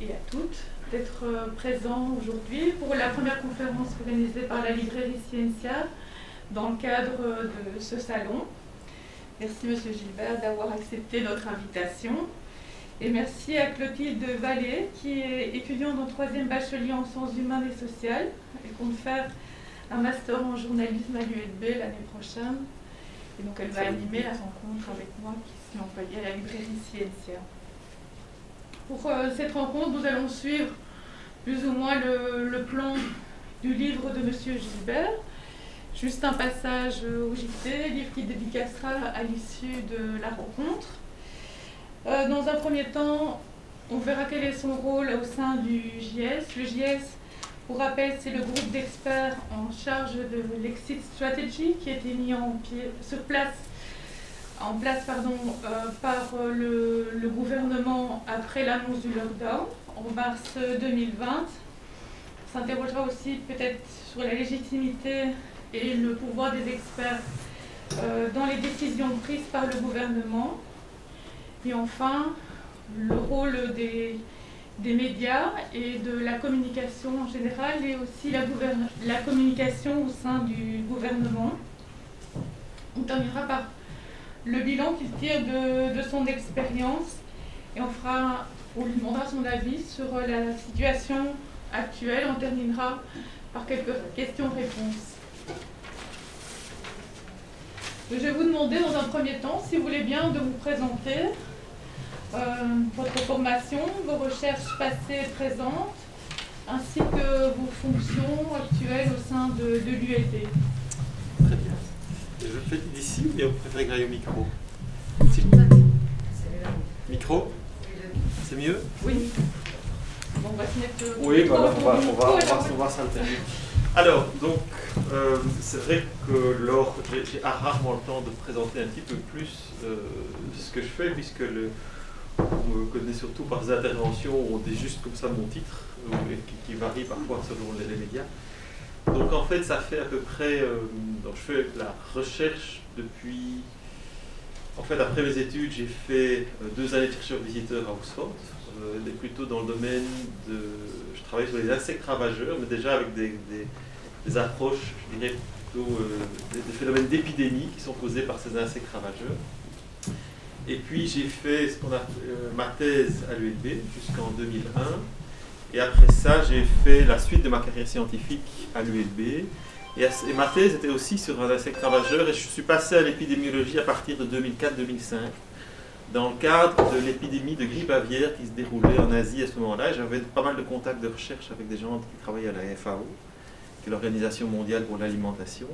et à toutes d'être présents aujourd'hui pour la première conférence organisée par la librairie Scientia dans le cadre de ce salon. Merci Monsieur Gilbert d'avoir accepté notre invitation et merci à Clotilde Vallée qui est étudiante en 3e bachelier en sciences humaines et sociales. Elle compte faire un master en journalisme à l'ULB l'année prochaine et donc elle va animer la rencontre avec moi qui suis employée à la librairie Scientia. Pour cette rencontre, nous allons suivre plus ou moins le plan du livre de Monsieur Gilbert. Juste un passage au JT, livre qui dédicacera à l'issue de la rencontre. Dans un premier temps, on verra quel est son rôle au sein du JS. Le JS, pour rappel, c'est le groupe d'experts en charge de l'exit strategy qui a été mis en place par le gouvernement après l'annonce du lockdown en mars 2020. On s'interrogera aussi peut-être sur la légitimité et le pouvoir des experts dans les décisions prises par le gouvernement. Et enfin, le rôle des médias et de la communication en général et aussi la communication au sein du gouvernement. On terminera par le bilan qu'il tire de son expérience et on lui demandera son avis sur la situation actuelle. On terminera par quelques questions-réponses. Je vais vous demander dans un premier temps, si vous voulez bien, de vous présenter votre formation, vos recherches passées et présentes, ainsi que vos fonctions actuelles au sein de l'ULB. Très bien. Je le fais d'ici ou bien vous préférez que j'aille au micro? Micro? C'est mieux? Oui. Bon, on va se mettre. Oui, voilà, on va s'alterner. Alors, donc, c'est vrai que j'ai rarement le temps de présenter un petit peu plus ce que je fais, puisque on me connaît surtout par des interventions où on dit juste comme ça mon titre, qui varie parfois selon les médias. Donc en fait, ça fait à peu près, donc je fais la recherche depuis, en fait après mes études, j'ai fait 2 années de chercheur visiteur à Oxford, plutôt dans le domaine je travaille sur les insectes ravageurs, mais déjà avec des approches, je dirais plutôt des phénomènes d'épidémie qui sont causés par ces insectes ravageurs. Et puis j'ai fait ma thèse à l'ULB jusqu'en 2001. Et après ça, j'ai fait la suite de ma carrière scientifique à l'ULB. Et ma thèse était aussi sur un insecte ravageur. Et je suis passé à l'épidémiologie à partir de 2004-2005, dans le cadre de l'épidémie de grippe aviaire qui se déroulait en Asie à ce moment-là. J'avais pas mal de contacts de recherche avec des gens qui travaillaient à la FAO, qui est l'Organisation mondiale pour l'alimentation,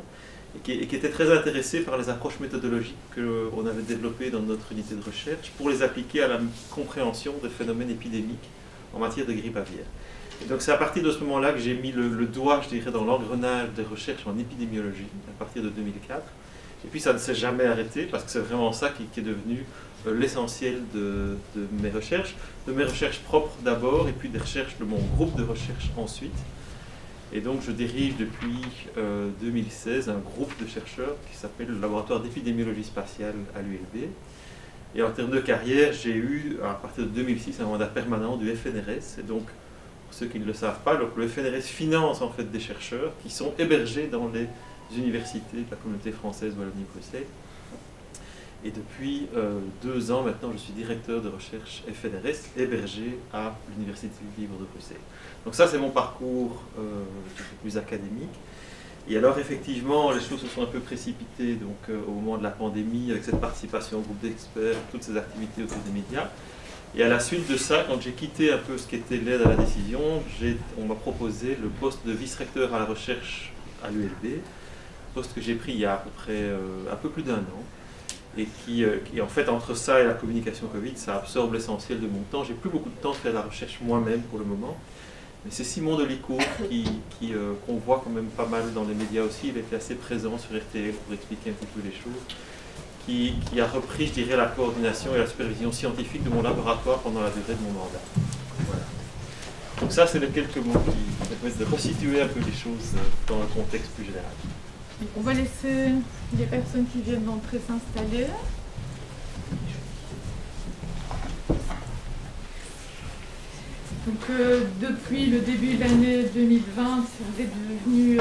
et qui étaient très intéressés par les approches méthodologiques qu'on avait développées dans notre unité de recherche pour les appliquer à la compréhension des phénomènes épidémiques en matière de grippe aviaire. Et donc c'est à partir de ce moment-là que j'ai mis le doigt, je dirais, dans l'engrenage des recherches en épidémiologie, à partir de 2004. Et puis ça ne s'est jamais arrêté, parce que c'est vraiment ça qui est devenu l'essentiel de mes recherches propres d'abord, et puis des recherches de mon groupe de recherche ensuite. Et donc je dirige depuis 2016 un groupe de chercheurs qui s'appelle le Laboratoire d'épidémiologie spatiale à l'ULB. Et en termes de carrière, j'ai eu, à partir de 2006, un mandat permanent du FNRS. Et donc, pour ceux qui ne le savent pas, donc le FNRS finance en fait des chercheurs qui sont hébergés dans les universités de la communauté française Wallonie-Bruxelles. Et depuis 2 ans maintenant, je suis directeur de recherche FNRS hébergé à l'Université libre de Bruxelles. Donc ça, c'est mon parcours plus académique. Et alors, effectivement, les choses se sont un peu précipitées au moment de la pandémie, avec cette participation au groupe d'experts, toutes ces activités autour des médias. Et à la suite de ça, quand j'ai quitté un peu ce qui était l'aide à la décision, on m'a proposé le poste de vice-recteur à la recherche à l'ULB, poste que j'ai pris il y a à peu près un peu plus d'1 an. Et qui, en fait, entre ça et la communication Covid, ça absorbe l'essentiel de mon temps. J'ai plus beaucoup de temps de faire la recherche moi-même pour le moment. Mais c'est Simon Delicourt qu'on voit quand même pas mal dans les médias aussi. Il était assez présent sur RTL pour expliquer un petit peu les choses. Qui a repris, je dirais, la coordination et la supervision scientifique de mon laboratoire pendant la durée de mon mandat. Voilà. Donc ça, c'est les quelques mots qui permettent de resituer un peu les choses dans un contexte plus général. On va laisser les personnes qui viennent d'entrer s'installer. Donc, depuis le début de l'année 2020, vous êtes devenu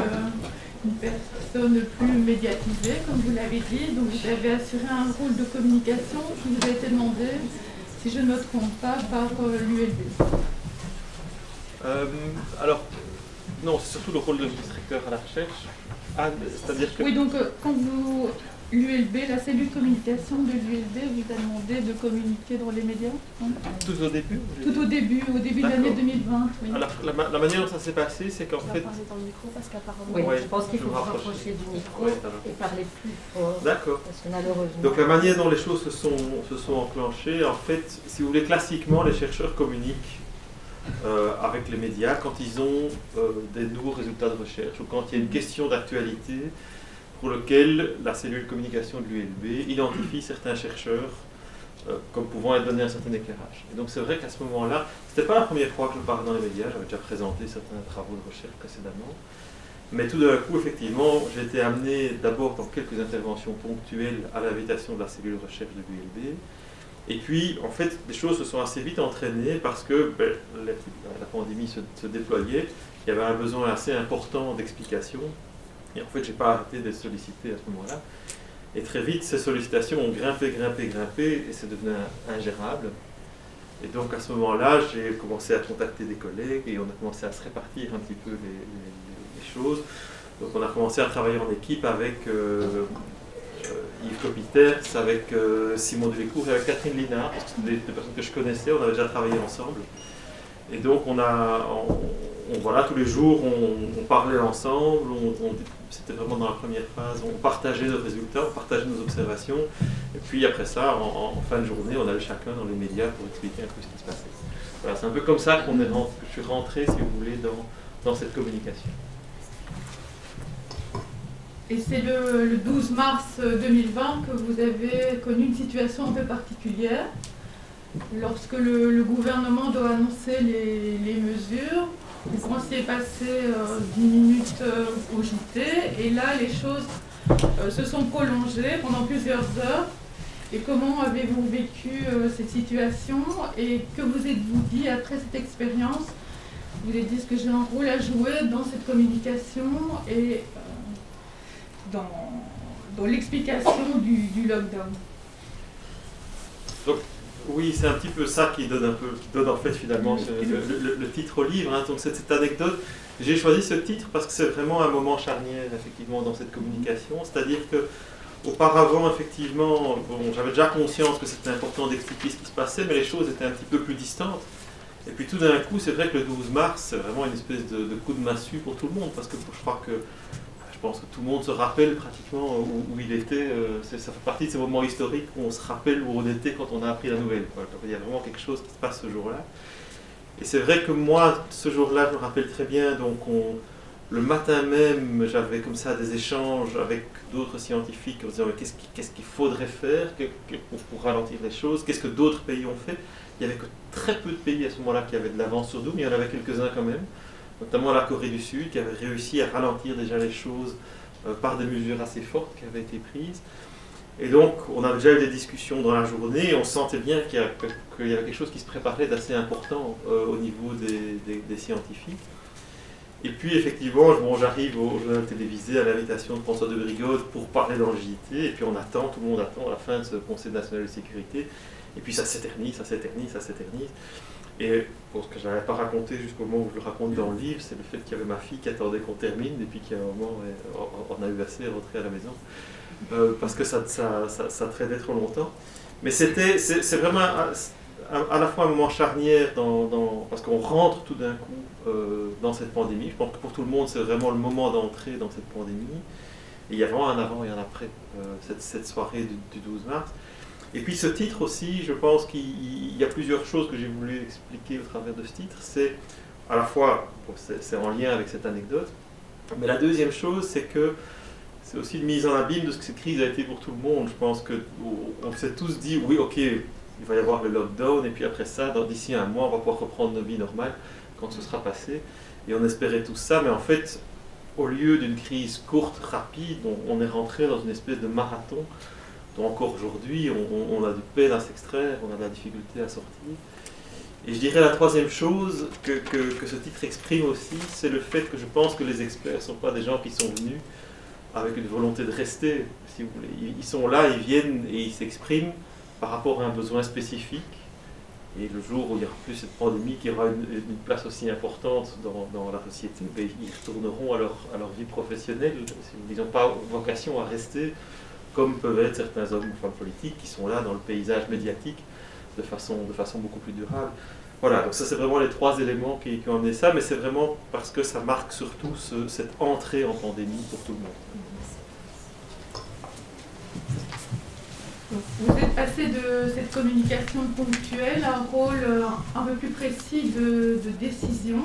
une personne plus médiatisée, comme vous l'avez dit. Donc, vous avez assuré un rôle de communication qui vous a été demandé, si je ne me trompe pas, par l'ULB. Alors, non, c'est surtout le rôle de directeur à la recherche. Ah, c'est-à-dire que... Oui, donc quand vous... L'ULB, la cellule communication de l'ULB vous a demandé de communiquer dans les médias, hein? Tout au début? Tout au début de l'année 2020. Oui. Alors, la manière dont ça s'est passé, c'est qu'en fait... parler dans le micro parce qu'apparemment... Oui, ouais, je pense qu'il faut me se rapprocher. rapprocher du micro Ouais, et parler plus fort. D'accord. Parce que malheureusement... Donc la manière dont les choses se sont enclenchées, en fait, si vous voulez, classiquement, les chercheurs communiquent avec les médias quand ils ont des nouveaux résultats de recherche ou quand il y a une question d'actualité pour lequel la cellule communication de l'ULB identifie certains chercheurs comme pouvant être donné un certain éclairage. Et donc c'est vrai qu'à ce moment-là, ce n'était pas la première fois que je parlais dans les médias, j'avais déjà présenté certains travaux de recherche précédemment, mais tout d'un coup, effectivement, j'ai été amené d'abord dans quelques interventions ponctuelles à l'invitation de la cellule de recherche de l'ULB. Et puis, en fait, les choses se sont assez vite entraînées parce que la pandémie se déployait, il y avait un besoin assez important d'explications. Et en fait, je n'ai pas arrêté d'être sollicité à ce moment-là. Et très vite, ces sollicitations ont grimpé, et c'est devenu ingérable. Et donc, à ce moment-là, j'ai commencé à contacter des collègues et on a commencé à se répartir un petit peu les choses. Donc, on a commencé à travailler en équipe avec Yves Copiters, avec Simon Dulécourt et avec Catherine Linard, parce que c'est des personnes que je connaissais, on avait déjà travaillé ensemble. Et donc, voilà, tous les jours, on parlait ensemble, c'était vraiment dans la première phase, on partageait nos résultats, on partageait nos observations, et puis après ça, en fin de journée, on allait chacun dans les médias pour expliquer un peu ce qui se passait. Voilà, c'est un peu comme ça que je suis rentré, si vous voulez, dans cette communication. Et c'est le 12 mars 2020 que vous avez connu une situation un peu particulière, lorsque le gouvernement doit annoncer les mesures. Vous pensiez passer 10 minutes au JT, et là les choses se sont prolongées pendant plusieurs heures. Et comment avez-vous vécu cette situation et que vous êtes-vous dit après cette expérience? Vous vous êtes dit que j'ai un rôle à jouer dans cette communication et dans l'explication du lockdown. Donc, oui, c'est un petit peu ça qui donne en fait finalement le titre au livre. Hein. Donc cette anecdote, j'ai choisi ce titre parce que c'est vraiment un moment charnière effectivement dans cette communication. C'est-à-dire que auparavant, effectivement, j'avais déjà conscience que c'était important d'expliquer ce qui se passait, mais les choses étaient un petit peu plus distantes. Et puis tout d'un coup, c'est vrai que le 12 mars, c'est vraiment une espèce de coup de massue pour tout le monde, parce que je pense que tout le monde se rappelle pratiquement où il était. Ça fait partie de ces moments historiques où on se rappelle où on était quand on a appris la nouvelle. Quoi. Il y a vraiment quelque chose qui se passe ce jour-là. Et c'est vrai que moi, ce jour-là, je me rappelle très bien, donc le matin même, j'avais comme ça des échanges avec d'autres scientifiques en disant qu'est-ce qu'il faudrait faire pour ralentir les choses, qu'est-ce que d'autres pays ont fait. Il n'y avait que très peu de pays à ce moment-là qui avaient de l'avance sur nous, mais il y en avait quelques-uns quand même, notamment la Corée du Sud, qui avait réussi à ralentir déjà les choses par des mesures assez fortes qui avaient été prises. Et donc, on avait déjà eu des discussions dans la journée, et on sentait bien qu'il y avait quelque chose qui se préparait d'assez important au niveau des scientifiques. Et puis, effectivement, j'arrive au journal télévisé à l'invitation de François de Brigode pour parler dans le JT, et puis on attend, tout le monde attend à la fin de ce Conseil national de sécurité, et puis ça s'éternise. Et ce que je n'avais pas raconté jusqu'au moment où je le raconte dans le livre, c'est le fait qu'il y avait ma fille qui attendait qu'on termine, et puis qu'à un moment, on a eu assez à rentrer à la maison, parce que ça traînait trop longtemps. Mais c'est vraiment à la fois un moment charnière, parce qu'on rentre tout d'un coup dans cette pandémie. Je pense que pour tout le monde, c'est vraiment le moment d'entrer dans cette pandémie. Et il y a vraiment un avant et un après cette soirée du 12 mars. Et puis ce titre aussi, je pense qu'il y a plusieurs choses que j'ai voulu expliquer au travers de ce titre. C'est à la fois, c'est en lien avec cette anecdote, mais la deuxième chose, c'est que c'est aussi une mise en abîme de ce que cette crise a été pour tout le monde. Je pense qu'on s'est tous dit, oui, ok, il va y avoir le lockdown, et puis après ça, d'ici un mois, on va pouvoir reprendre nos vies normales quand ce sera passé. Et on espérait tout ça, mais en fait, au lieu d'une crise courte, rapide, on est rentré dans une espèce de marathon. Donc encore aujourd'hui, on a du peine à s'extraire, on a de la difficulté à sortir. Et je dirais la troisième chose que ce titre exprime aussi, c'est le fait que je pense que les experts ne sont pas des gens qui sont venus avec une volonté de rester, si vous voulez. Ils sont là, ils viennent et ils s'expriment par rapport à un besoin spécifique. Et le jour où il n'y aura plus cette pandémie, qui aura une place aussi importante dans la société, ben, ils retourneront à leur vie professionnelle. Ils n'ont pas vocation à rester comme peuvent être certains hommes ou femmes politiques qui sont là dans le paysage médiatique de façon beaucoup plus durable. Voilà, donc ça c'est vraiment les trois éléments qui ont amené ça, mais c'est vraiment parce que ça marque surtout cette entrée en pandémie pour tout le monde. Vous êtes passé de cette communication ponctuelle à un rôle un peu plus précis de décision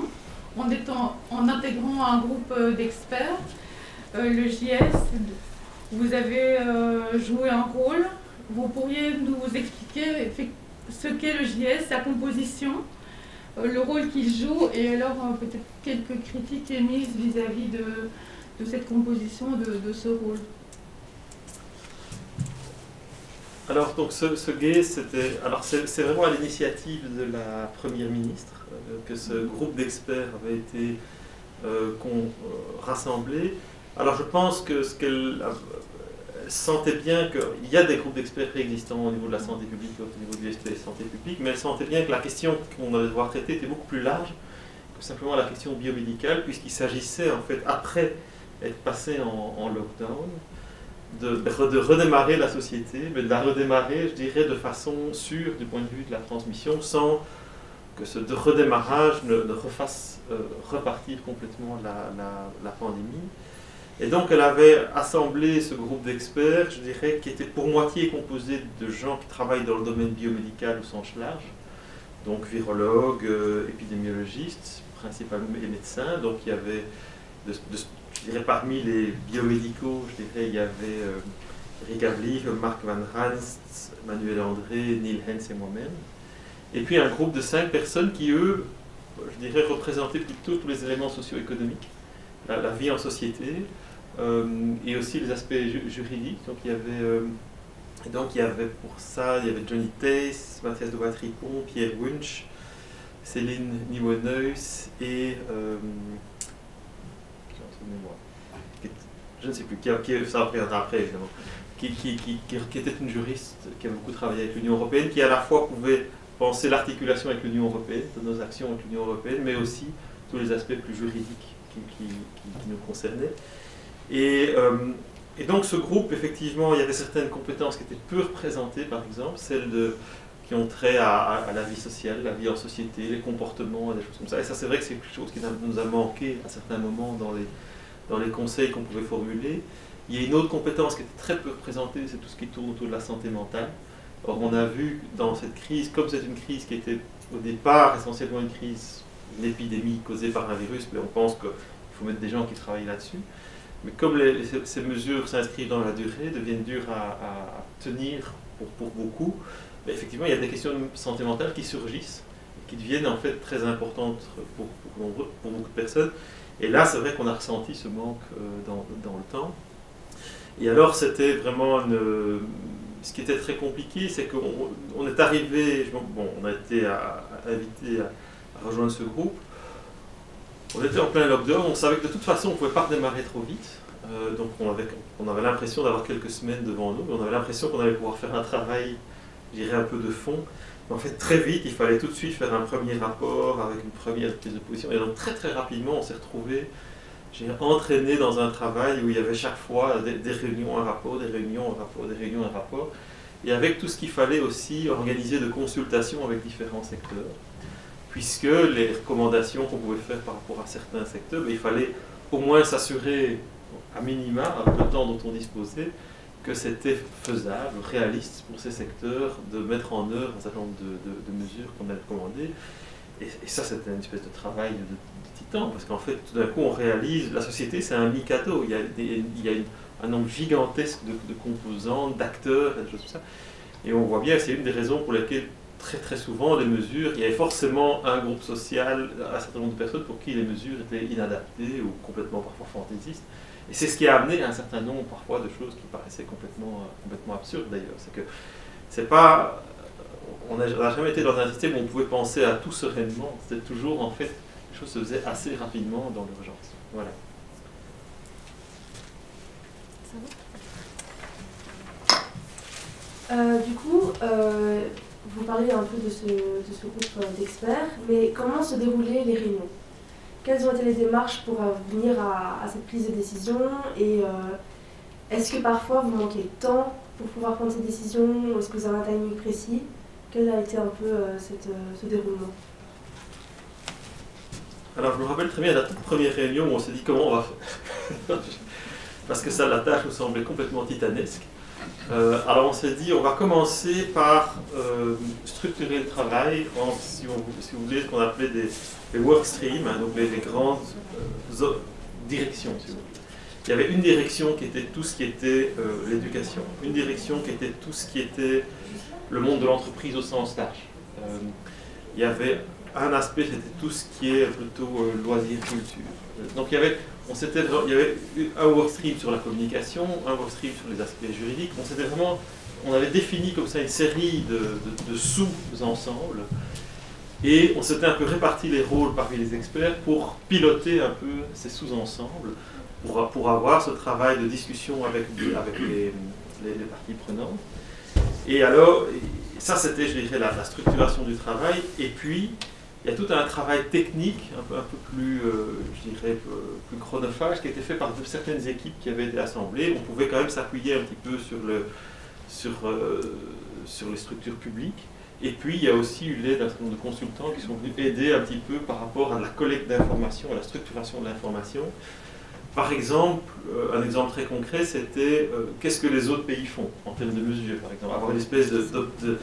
en intégrant un groupe d'experts, le JS. Vous avez joué un rôle. Vous pourriez nous expliquer ce qu'est le JS, sa composition, le rôle qu'il joue et alors peut-être quelques critiques émises vis-à-vis de cette composition, de ce rôle. Alors, donc, ce GAY, c'est vraiment à l'initiative de la Première ministre que ce groupe d'experts avait été rassemblé. Alors, je pense que ce qu'elle sentait bien qu'il y a des groupes d'experts préexistants au niveau de la santé publique, au niveau du SPSS santé publique, mais elle sentait bien que la question qu'on allait devoir traiter était beaucoup plus large que simplement la question biomédicale, puisqu'il s'agissait, en fait, après être passé en lockdown, de redémarrer la société, mais de la redémarrer, je dirais, de façon sûre du point de vue de la transmission, sans que ce redémarrage ne refasse repartir complètement la pandémie. Et donc elle avait assemblé ce groupe d'experts, je dirais, qui était pour moitié composé de gens qui travaillent dans le domaine biomédical au sens large, donc virologues, épidémiologistes, principalement et médecins. Donc il y avait je dirais parmi les biomédicaux, je dirais, il y avait Rick Avlich, Mark Van Ranst, Manuel André, Neil Hens et moi-même. Et puis un groupe de 5 personnes qui, eux, je dirais, représentaient plutôt tous les éléments socio-économiques, la vie en société, et aussi les aspects juridiques. Donc il y avait pour ça, il y avait Johnny Theis, Mathias de Watripon, Pierre Wunsch, Céline Nieuwenhuis et je ne sais plus, ça reviendra après évidemment, qui était une juriste qui a beaucoup travaillé avec l'Union européenne, qui à la fois pouvait penser l'articulation avec l'Union européenne, de nos actions avec l'Union européenne, mais aussi tous les aspects plus juridiques qui nous concernaient. Et donc ce groupe, effectivement, il y avait certaines compétences qui étaient peu représentées, par exemple, celles qui ont trait à la vie sociale, la vie en société, les comportements, des choses comme ça. Et ça, c'est vrai que c'est quelque chose qui nous a manqué à certains moments dans les conseils qu'on pouvait formuler. Il y a une autre compétence qui était très peu représentée, c'est tout ce qui tourne autour de la santé mentale. Or, on a vu dans cette crise, comme c'est une crise qui était au départ essentiellement une épidémie causée par un virus, mais on pense qu'il faut mettre des gens qui travaillent là-dessus. Mais comme ces mesures s'inscrivent dans la durée, deviennent dures à tenir pour beaucoup, mais effectivement, il y a des questions de santé mentale qui surgissent, qui deviennent en fait très importantes pour beaucoup de personnes. Et là, c'est vrai qu'on a ressenti ce manque dans le temps. Et alors, c'était vraiment ce qui était très compliqué, c'est qu'on est arrivé, on a été invité à rejoindre ce groupe. On était en plein lockdown, on savait que de toute façon, on ne pouvait pas redémarrer trop vite. Donc, on avait l'impression d'avoir quelques semaines devant nous, mais on avait l'impression qu'on allait pouvoir faire un travail, je dirais, un peu de fond. Mais en fait, très vite, il fallait tout de suite faire un premier rapport avec une première prise de position. Et donc, très très rapidement, on s'est retrouvé entraîné dans un travail où il y avait chaque fois des réunions, un rapport, des réunions, un rapport, des réunions, un rapport. Et avec tout ce qu'il fallait aussi organiser de consultations avec différents secteurs. Puisque les recommandations qu'on pouvait faire par rapport à certains secteurs, il fallait au moins s'assurer, à minima, avec le temps dont on disposait, que c'était faisable, réaliste pour ces secteurs de mettre en œuvre un certain nombre de mesures qu'on avait recommandées. Et ça, c'était une espèce de travail de titan, parce qu'en fait, tout d'un coup, on réalise, la société, c'est un mikado, il y a un nombre gigantesque de composants, d'acteurs, et des choses comme ça. Et on voit bien que c'est une des raisons pour lesquelles, très très souvent, les mesures, il y avait forcément un groupe social, un certain nombre de personnes pour qui les mesures étaient inadaptées ou complètement parfois fantaisistes. Et c'est ce qui a amené un certain nombre parfois de choses qui paraissaient complètement absurdes d'ailleurs. C'est que c'est pas... on n'a jamais été dans un système où on pouvait penser à tout sereinement. C'était toujours, en fait, les choses se faisaient assez rapidement dans l'urgence. Voilà. Du coup, vous parlez un peu de ce groupe d'experts, mais comment se déroulaient les réunions? Quelles ont été les démarches pour venir à cette prise de décision? Et est-ce que parfois vous manquez de temps pour pouvoir prendre ces décisions? Est-ce que vous avez un timing précis? Quel a été un peu ce déroulement? Alors, je me rappelle très bien de la toute première réunion où on s'est dit comment on va faire. Parce que ça, la tâche nous semblait complètement titanesque. Alors, on s'est dit, on va commencer par structurer le travail en, si vous voulez, ce qu'on appelait des work streams, hein, donc les grandes directions, si vous voulez. Il y avait une direction qui était tout ce qui était l'éducation, une direction qui était tout ce qui était le monde de l'entreprise au sens large. Il y avait un aspect, c'était tout ce qui est plutôt loisirs, culture. Donc il y avait un workstream sur la communication, un workstream sur les aspects juridiques. On avait défini comme ça une série de sous-ensembles et on s'était un peu réparti les rôles parmi les experts pour piloter un peu ces sous-ensembles, pour avoir ce travail de discussion avec les parties prenantes. Et alors, ça c'était, je dirais, la structuration du travail. Et puis, il y a tout un travail technique, un peu plus, je dirais, plus chronophage, qui a été fait par certaines équipes qui avaient été assemblées. On pouvait quand même s'appuyer un petit peu sur les structures publiques. Et puis, il y a aussi eu l'aide d'un certain nombre de consultants qui sont venus aider un petit peu par rapport à la collecte d'informations, à la structuration de l'information. Par exemple, un exemple très concret, c'était qu'est-ce que les autres pays font en termes de mesures, par exemple. Avoir une espèce de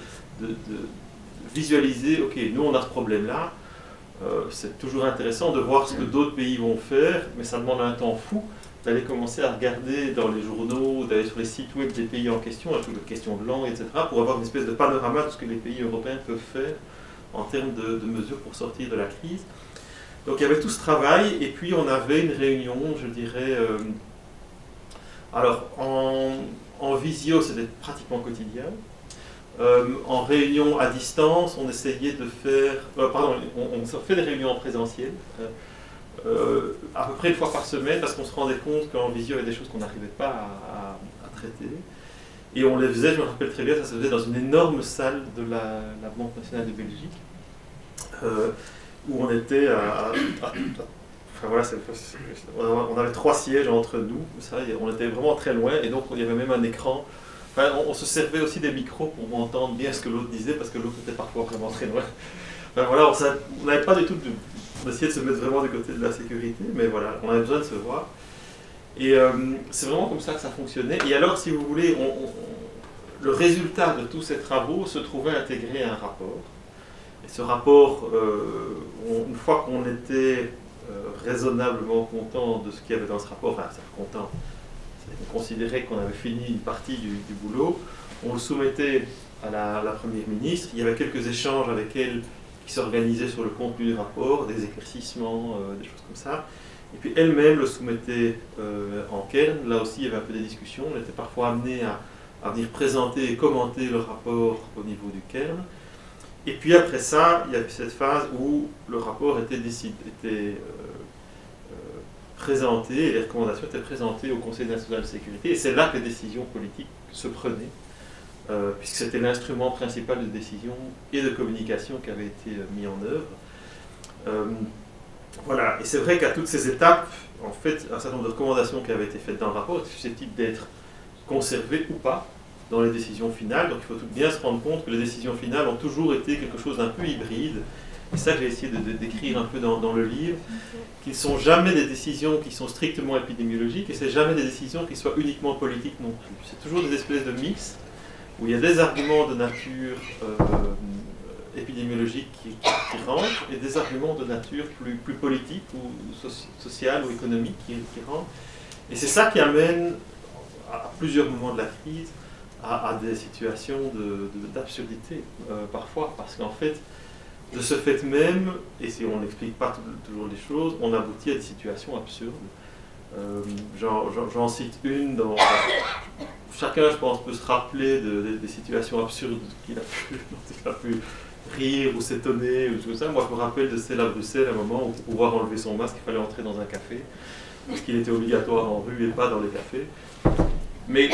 visualiser, ok, nous on a ce problème-là, c'est toujours intéressant de voir ce que d'autres pays vont faire, mais ça demande un temps fou d'aller commencer à regarder dans les journaux, d'aller sur les sites web des pays en question, avec les questions de langue, etc., pour avoir une espèce de panorama de ce que les pays européens peuvent faire en termes de mesures pour sortir de la crise. Donc il y avait tout ce travail, et puis on avait une réunion, je dirais, alors en visio c'était pratiquement quotidien, en réunion à distance on essayait de faire, on fait des réunions en présentiel, à peu près une fois par semaine, parce qu'on se rendait compte qu'en visio il y avait des choses qu'on n'arrivait pas à traiter, et on les faisait, je me rappelle très bien, ça se faisait dans une énorme salle de la Banque nationale de Belgique, où on était enfin voilà, on avait 3 sièges entre nous, ça, on était vraiment très loin, et donc il y avait même un écran. Enfin, on se servait aussi des micros pour entendre bien ce que l'autre disait, parce que l'autre était parfois vraiment très loin. Enfin, voilà, on n'avait pas du tout d'essayer de se mettre vraiment du côté de la sécurité, mais voilà, on avait besoin de se voir. Et c'est vraiment comme ça que ça fonctionnait. Et alors, si vous voulez, le résultat de tous ces travaux se trouvait intégré à un rapport. Et ce rapport, une fois qu'on était raisonnablement content de ce qu'il y avait dans ce rapport, enfin, content, on considérait qu'on avait fini une partie du boulot, on le soumettait à la Première ministre. Il y avait quelques échanges avec elle qui s'organisaient sur le contenu du rapport, des éclaircissements, des choses comme ça. Et puis elle-même le soumettait en Cairn. Là aussi, il y avait un peu des discussions. On était parfois amené à venir présenter et commenter le rapport au niveau du Cairn. Et puis après ça, il y avait cette phase où le rapport était présenté, et les recommandations étaient présentées au Conseil national de sécurité, et c'est là que les décisions politiques se prenaient, puisque c'était l'instrument principal de décision et de communication qui avait été mis en œuvre. Voilà, et c'est vrai qu'à toutes ces étapes, en fait, un certain nombre de recommandations qui avaient été faites dans le rapport étaient susceptibles d'être conservées ou pas dans les décisions finales. Donc il faut tout bien se rendre compte que les décisions finales ont toujours été quelque chose d'un peu hybride. Et ça, j'ai essayé de décrire un peu dans le livre, qu'ils ne sont jamais des décisions qui sont strictement épidémiologiques, et c'est jamais des décisions qui soient uniquement politiques non plus. C'est toujours des espèces de mix, où il y a des arguments de nature épidémiologique qui rentrent, et des arguments de nature plus politique, ou sociale, ou économique qui rentrent. Et c'est ça qui amène, à plusieurs moments de la crise, à des situations d'absurdité, parfois, parce qu'en fait, de ce fait même, et si on n'explique pas toujours les choses, on aboutit à des situations absurdes. J'en cite une dans... Chacun, je pense, peut se rappeler des situations absurdes dont il a pu rire ou s'étonner ou tout ça. Moi, je me rappelle de celle à Bruxelles, à un moment où pour pouvoir enlever son masque, il fallait entrer dans un café, parce qu'il était obligatoire en rue et pas dans les cafés. Mais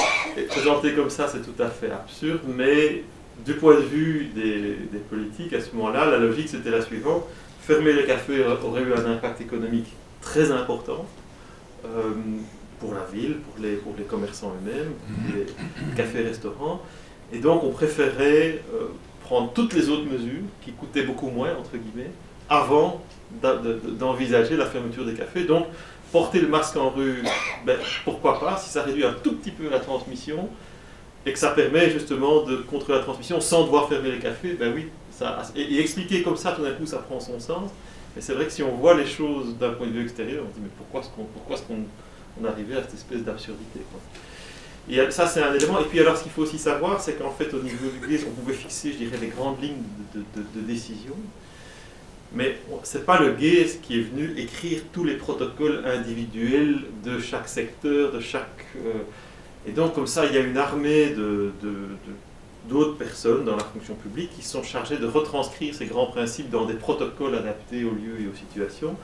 présenté comme ça, c'est tout à fait absurde, mais du point de vue des politiques, à ce moment-là, la logique c'était la suivante. Fermer les cafés aurait eu un impact économique très important pour la ville, pour les commerçants eux-mêmes, les cafés-restaurants. Et donc on préférait prendre toutes les autres mesures, qui coûtaient beaucoup moins, entre guillemets, avant d'envisager la fermeture des cafés. Donc porter le masque en rue, ben, pourquoi pas, si ça réduit un tout petit peu la transmission, et que ça permet justement de contrôler la transmission sans devoir fermer les cafés, ben oui, et expliquer comme ça, tout d'un coup, ça prend son sens. Mais c'est vrai que si on voit les choses d'un point de vue extérieur, on se dit, mais pourquoi est-ce qu'on arrivait à cette espèce d'absurdité, quoi. Et ça, c'est un élément. Et puis alors, ce qu'il faut aussi savoir, c'est qu'en fait, au niveau du GAY, on pouvait fixer, je dirais, les grandes lignes de décision. Mais ce n'est pas le GAY qui est venu écrire tous les protocoles individuels de chaque secteur, de chaque... Et donc, comme ça, il y a une armée d'autres personnes dans la fonction publique qui sont chargées de retranscrire ces grands principes dans des protocoles adaptés aux lieux et aux situations.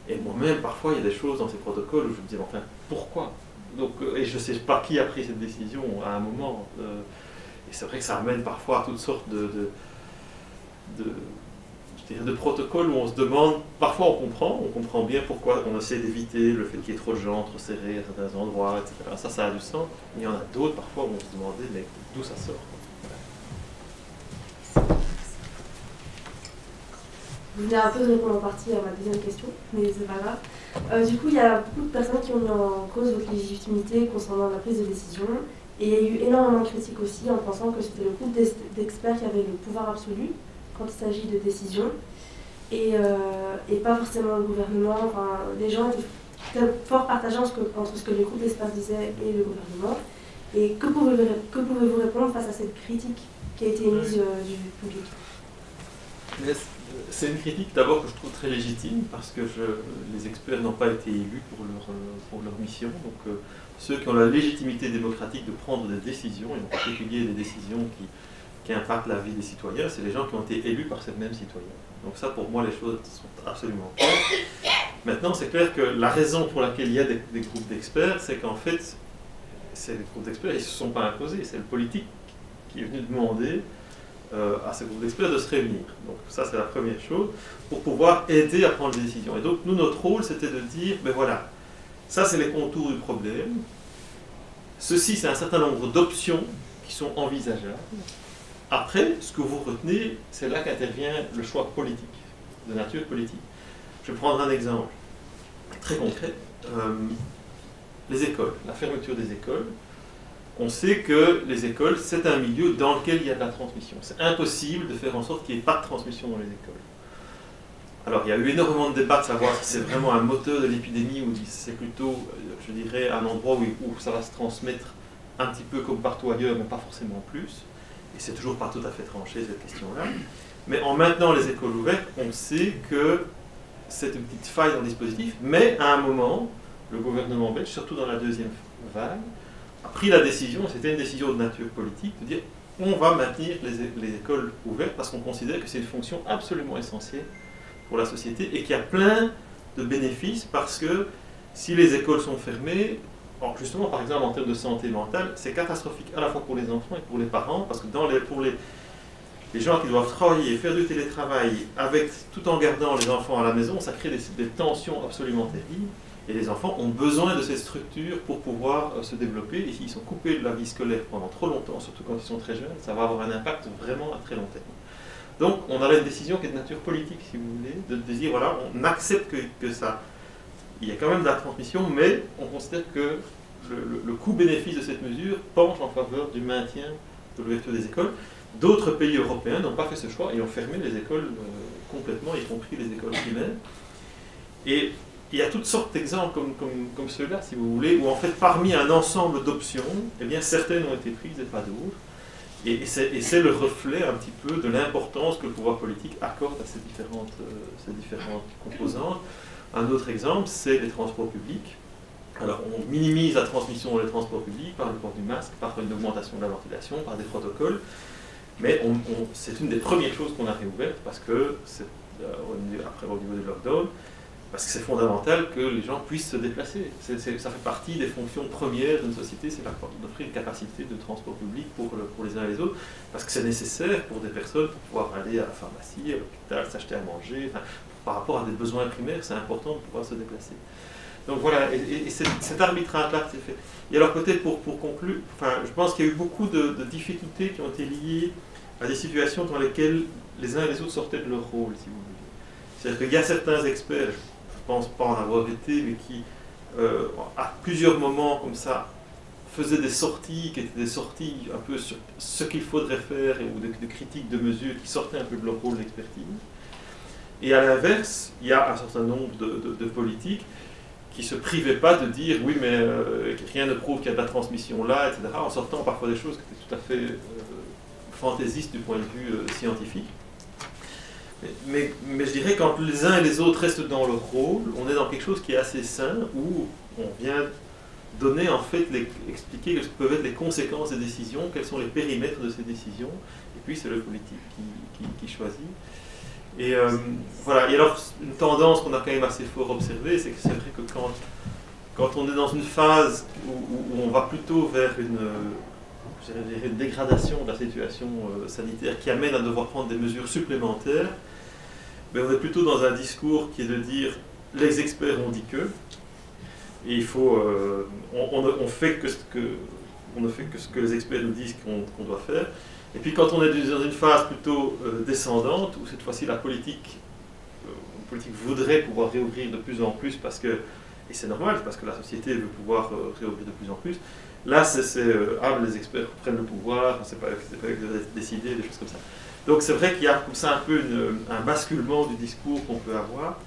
Et moi-même, parfois, il y a des choses dans ces protocoles où je me dis, enfin, pourquoi? Donc, et je ne sais pas qui a pris cette décision à un moment. Et c'est vrai que ça amène parfois à toutes sortes de protocoles où on se demande, parfois on comprend bien pourquoi on essaie d'éviter le fait qu'il y ait trop de gens, trop serrés à certains endroits, etc. Ça a du sens. Il y en a d'autres parfois où on se demandait, mais d'où ça sort? Vous venez un peu de répondre en partie à ma deuxième question, mais c'est pas grave. Du coup, il y a beaucoup de personnes qui ont mis en cause votre légitimité concernant la prise de décision, et il y a eu énormément de critiques aussi en pensant que c'était le groupe d'experts qui avait le pouvoir absolu quand il s'agit de décision, et pas forcément le gouvernement. Enfin, les gens étaient fort partagés entre ce que le groupe d'experts disait et le gouvernement. Et que pouvez-vous répondre face à cette critique qui a été émise du public? C'est une critique d'abord que je trouve très légitime, parce que les experts n'ont pas été élus pour leur mission. Donc ceux qui ont la légitimité démocratique de prendre des décisions, et en particulier des décisions qui impactent la vie des citoyens, c'est les gens qui ont été élus par ces mêmes citoyens. Donc ça, pour moi, les choses sont absolument claires. Maintenant, c'est clair que la raison pour laquelle il y a des groupes d'experts, c'est qu'en fait, ces groupes d'experts, ils ne se sont pas imposés. C'est le politique qui est venu demander à ces groupes d'experts de se réunir. Donc ça, c'est la première chose, pour pouvoir aider à prendre des décisions. Et donc, nous, notre rôle, c'était de dire, ben voilà, ça, c'est les contours du problème. Ceci, c'est un certain nombre d'options qui sont envisageables. Après, ce que vous retenez, c'est là qu'intervient le choix politique, de nature politique. Je vais prendre un exemple très concret. Les écoles, la fermeture des écoles. On sait que les écoles, c'est un milieu dans lequel il y a de la transmission. C'est impossible de faire en sorte qu'il n'y ait pas de transmission dans les écoles. Alors, il y a eu énormément de débats de savoir si c'est vraiment un moteur de l'épidémie ou si c'est plutôt, je dirais, un endroit où ça va se transmettre un petit peu comme partout ailleurs, mais pas forcément plus. Et c'est toujours pas tout à fait tranché, cette question-là. Mais en maintenant les écoles ouvertes, on sait que c'est une petite faille dans le dispositif, mais à un moment, le gouvernement belge, surtout dans la deuxième vague, a pris la décision, c'était une décision de nature politique, de dire on va maintenir les écoles ouvertes parce qu'on considère que c'est une fonction absolument essentielle pour la société et qu'il y a plein de bénéfices parce que si les écoles sont fermées, alors justement par exemple en termes de santé mentale, c'est catastrophique à la fois pour les enfants et pour les parents parce que pour les gens qui doivent travailler, faire du télétravail tout en gardant les enfants à la maison, ça crée des tensions absolument terribles. Et les enfants ont besoin de ces structures pour pouvoir se développer. Et s'ils sont coupés de la vie scolaire pendant trop longtemps, surtout quand ils sont très jeunes, ça va avoir un impact vraiment à très long terme. Donc on a une décision qui est de nature politique, si vous voulez, de dire, voilà, on accepte que ça... Il y a quand même de la transmission, mais on considère que le coût-bénéfice de cette mesure penche en faveur du maintien de l'ouverture des écoles. D'autres pays européens n'ont pas fait ce choix et ont fermé les écoles complètement, y compris les écoles primaires. Et il y a toutes sortes d'exemples comme ceux-là, si vous voulez, où en fait, parmi un ensemble d'options, eh bien, certaines ont été prises et pas d'autres. Et c'est le reflet un petit peu de l'importance que le pouvoir politique accorde à ces différentes composantes. Un autre exemple, c'est les transports publics. Alors, on minimise la transmission dans les transports publics par le port du masque, par une augmentation de la ventilation, par des protocoles. Mais c'est une des premières choses qu'on a réouvertes parce que, après au niveau du lockdown, parce que c'est fondamental que les gens puissent se déplacer. Ça fait partie des fonctions premières d'une société, c'est d'offrir une capacité de transport public pour les uns et les autres, parce que c'est nécessaire pour des personnes pour pouvoir aller à la pharmacie, à l'hôpital, s'acheter à manger. Enfin, par rapport à des besoins primaires, c'est important de pouvoir se déplacer. Donc voilà, et cet arbitrage-là s'est fait. Et alors peut-être pour conclure, enfin, je pense qu'il y a eu beaucoup de difficultés qui ont été liées à des situations dans lesquelles les uns et les autres sortaient de leur rôle, si vous voulez. C'est-à-dire qu'il y a certains experts, je ne pense pas en avoir été, mais qui, à plusieurs moments comme ça, faisaient des sorties qui étaient des sorties un peu sur ce qu'il faudrait faire ou de critiques de mesures qui sortaient un peu de leur rôle d'expertise. Et à l'inverse, il y a un certain nombre de politiques qui ne se privaient pas de dire oui, mais rien ne prouve qu'il y a de la transmission là, etc., en sortant parfois des choses qui étaient tout à fait fantaisistes du point de vue scientifique. Mais je dirais quand les uns et les autres restent dans leur rôle, on est dans quelque chose qui est assez sain, où on vient donner, en fait, expliquer ce que peuvent être les conséquences des décisions, quels sont les périmètres de ces décisions, et puis c'est le politique qui choisit. Et voilà, et alors une tendance qu'on a quand même assez fort observée, c'est que c'est vrai que quand on est dans une phase où on va plutôt vers une dégradation de la situation sanitaire qui amène à devoir prendre des mesures supplémentaires, mais on est plutôt dans un discours qui est de dire les experts ont dit que, et il faut, on ne fait que ce que les experts nous disent qu'on doit faire. Et puis quand on est dans une phase plutôt descendante, où cette fois-ci la politique voudrait pouvoir réouvrir de plus en plus, parce que, et c'est normal, parce que la société veut pouvoir réouvrir de plus en plus, là les experts prennent le pouvoir, c'est pas eux qui doivent décider, des choses comme ça. Donc c'est vrai qu'il y a comme ça un peu un basculement du discours qu'on peut avoir.